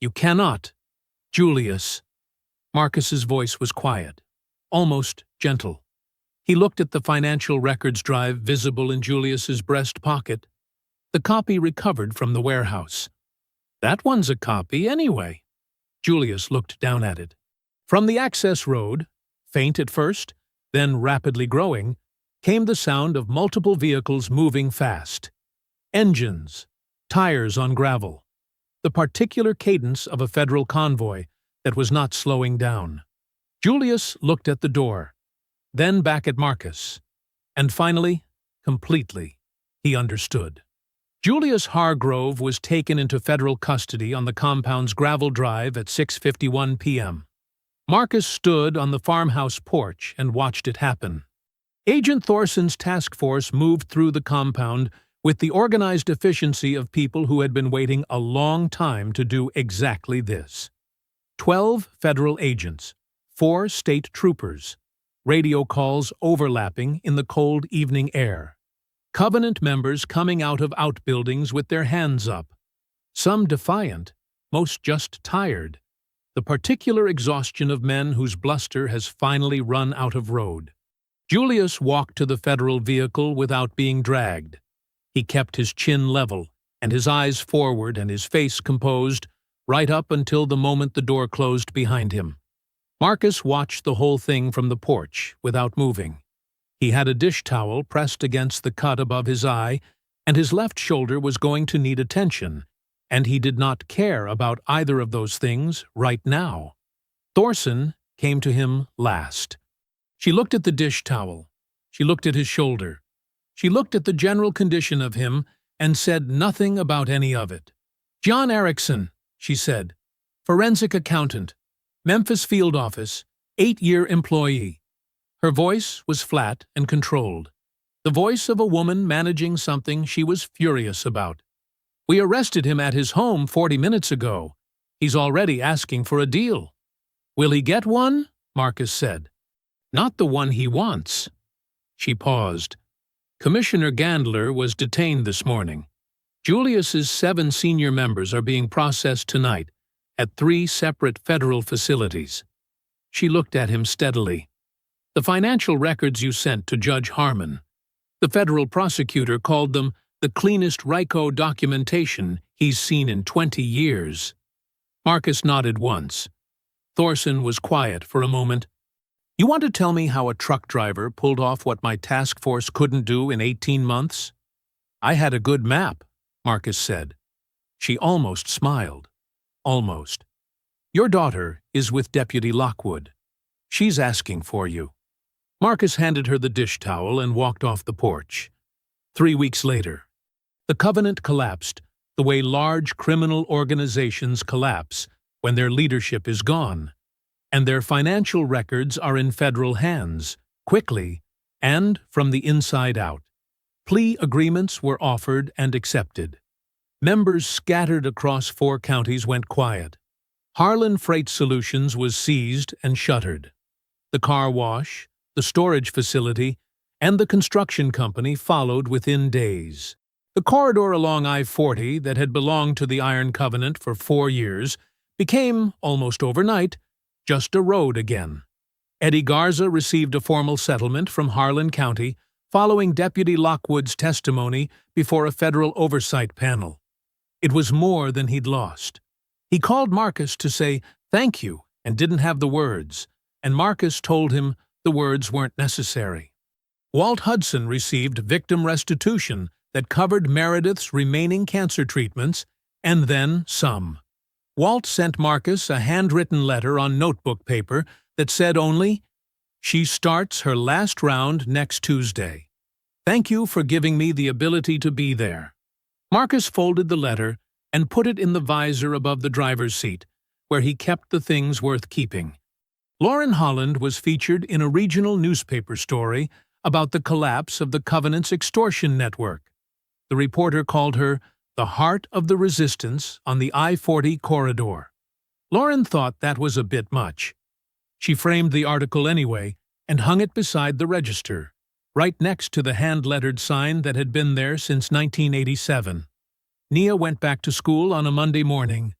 You cannot." "Julius." Marcus's voice was quiet, almost gentle. He looked at the financial records drive visible in Julius's breast pocket, the copy recovered from the warehouse. "That one's a copy, anyway." Julius looked down at it. From the access road, faint at first, then rapidly growing, came the sound of multiple vehicles moving fast. Engines, tires on gravel, the particular cadence of a federal convoy that was not slowing down. Julius looked at the door, then back at Marcus, and finally, completely, he understood. Julius Hargrove was taken into federal custody on the compound's gravel drive at 6:51 p.m. Marcus stood on the farmhouse porch and watched it happen. Agent Thorson's task force moved through the compound with the organized efficiency of people who had been waiting a long time to do exactly this. 12 federal agents, 4 state troopers, radio calls overlapping in the cold evening air. Covenant members coming out of outbuildings with their hands up. Some defiant, most just tired. The particular exhaustion of men whose bluster has finally run out of road. Julius walked to the federal vehicle without being dragged. He kept his chin level and his eyes forward and his face composed right up until the moment the door closed behind him. Marcus watched the whole thing from the porch without moving. He had a dish towel pressed against the cut above his eye, and his left shoulder was going to need attention, and he did not care about either of those things right now. Thorson came to him last. She looked at the dish towel. She looked at his shoulder. She looked at the general condition of him and said nothing about any of it. "John Erickson," she said, "forensic accountant, Memphis field office, 8-year employee." Her voice was flat and controlled, the voice of a woman managing something she was furious about. "We arrested him at his home 40 minutes ago. He's already asking for a deal." "Will he get one?" Marcus said. "Not the one he wants." She paused. "Commissioner Gandler was detained this morning. Julius's 7 senior members are being processed tonight at 3 separate federal facilities." She looked at him steadily. "The financial records you sent to Judge Harmon. The federal prosecutor called them the cleanest RICO documentation he's seen in 20 years. Marcus nodded once. Thorson was quiet for a moment. "You want to tell me how a truck driver pulled off what my task force couldn't do in 18 months? I had a good map," Marcus said. She almost smiled. Almost. Your daughter is with Deputy Lockwood. She's asking for you. Marcus handed her the dish towel and walked off the porch. 3 weeks later, the Covenant collapsed the way large criminal organizations collapse when their leadership is gone, and their financial records are in federal hands, quickly, and from the inside out. Plea agreements were offered and accepted. Members scattered across 4 counties went quiet. Harlan Freight Solutions was seized and shuttered. The car wash, the storage facility, and the construction company followed within days. The corridor along I-40 that had belonged to the Iron Covenant for 4 years became, almost overnight, just a road again. Eddie Garza received a formal settlement from Harlan County following Deputy Lockwood's testimony before a federal oversight panel. It was more than he'd lost. He called Marcus to say thank you and didn't have the words, and Marcus told him the words weren't necessary. Walt Hudson received victim restitution that covered Meredith's remaining cancer treatments, and then some. Walt sent Marcus a handwritten letter on notebook paper that said only, "She starts her last round next Tuesday. Thank you for giving me the ability to be there." Marcus folded the letter and put it in the visor above the driver's seat, where he kept the things worth keeping. Lauren Holland was featured in a regional newspaper story about the collapse of the Covenant's extortion network. The reporter called her the heart of the resistance on the I-40 corridor. Lauren thought that was a bit much. She framed the article anyway and hung it beside the register, right next to the hand-lettered sign that had been there since 1987. Nia went back to school on a Monday morning.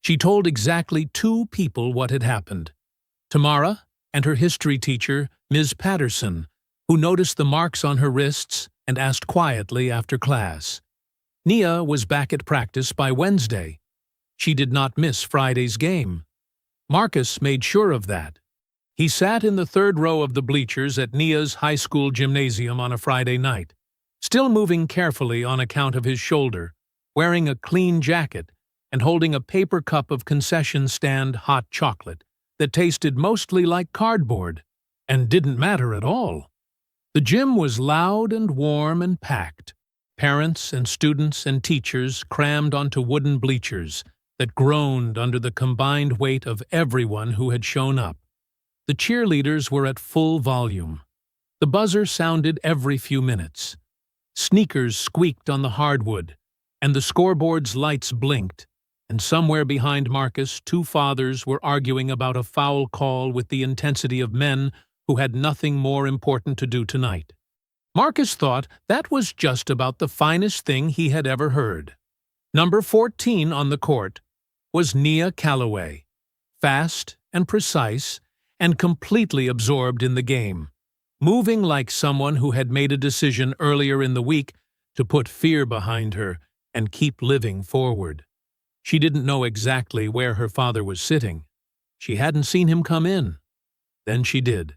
She told exactly 2 people what had happened: Tamara and her history teacher, Ms. Patterson, who noticed the marks on her wrists and asked quietly after class. Nia was back at practice by Wednesday. She did not miss Friday's game. Marcus made sure of that. He sat in the 3rd row of the bleachers at Nia's high school gymnasium on a Friday night, still moving carefully on account of his shoulder, wearing a clean jacket and holding a paper cup of concession stand hot chocolate that tasted mostly like cardboard and didn't matter at all. The gym was loud and warm and packed. Parents and students and teachers crammed onto wooden bleachers that groaned under the combined weight of everyone who had shown up. The cheerleaders were at full volume. The buzzer sounded every few minutes. Sneakers squeaked on the hardwood, and the scoreboard's lights blinked, and somewhere behind Marcus 2 fathers were arguing about a foul call with the intensity of men who had nothing more important to do tonight. Marcus thought that was just about the finest thing he had ever heard. Number 14 on the court was Nia Calloway, fast and precise and completely absorbed in the game, moving like someone who had made a decision earlier in the week to put fear behind her and keep living forward. She didn't know exactly where her father was sitting. She hadn't seen him come in. Then she did.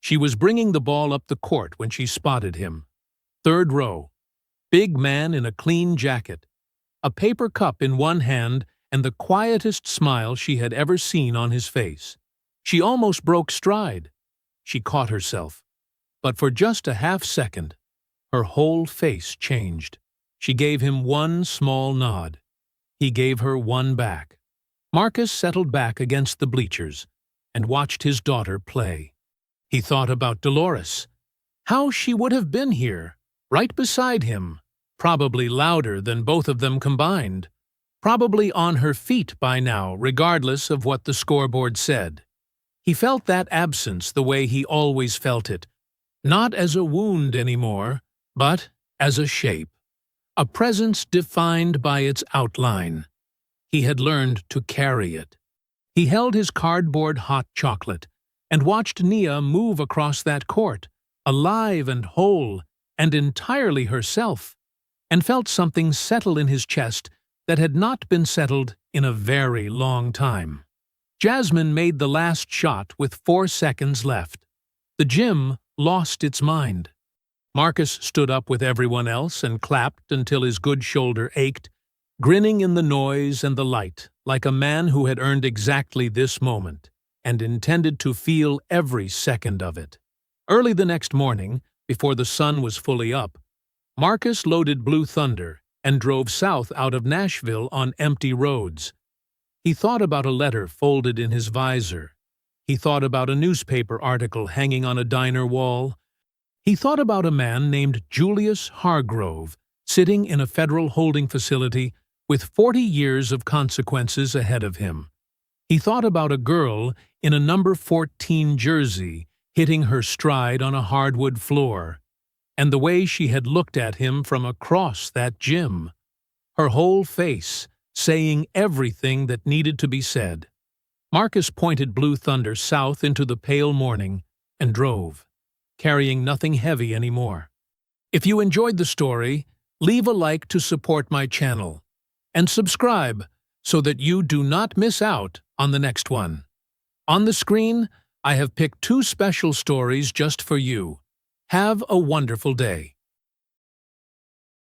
She was bringing the ball up the court when she spotted him. 3rd row. Big man in a clean jacket, a paper cup in one hand and the quietest smile she had ever seen on his face. She almost broke stride. She caught herself. But for just a half-second, her whole face changed. She gave him one small nod. He gave her one back. Marcus settled back against the bleachers and watched his daughter play. He thought about Dolores. How she would have been here, right beside him, probably louder than both of them combined, probably on her feet by now, regardless of what the scoreboard said. He felt that absence the way he always felt it, not as a wound anymore, but as a shape, a presence defined by its outline. He had learned to carry it. He held his cardboard hot chocolate and watched Nia move across that court, alive and whole and entirely herself, and felt something settle in his chest that had not been settled in a very long time. Jasmine made the last shot with 4 seconds left. The gym lost its mind. Marcus stood up with everyone else and clapped until his good shoulder ached, grinning in the noise and the light, like a man who had earned exactly this moment and intended to feel every second of it. Early the next morning, before the sun was fully up, Marcus loaded Blue Thunder and drove south out of Nashville on empty roads. He thought about a letter folded in his visor. He thought about a newspaper article hanging on a diner wall. He thought about a man named Julius Hargrove sitting in a federal holding facility with 40 years of consequences ahead of him. He thought about a girl in a number 14 jersey hitting her stride on a hardwood floor, and the way she had looked at him from across that gym, her whole face saying everything that needed to be said. Marcus pointed Blue Thunder south into the pale morning and drove, carrying nothing heavy anymore. If you enjoyed the story, leave a like to support my channel, and subscribe so that you do not miss out on the next one. On the screen, I have picked 2 special stories just for you. Have a wonderful day.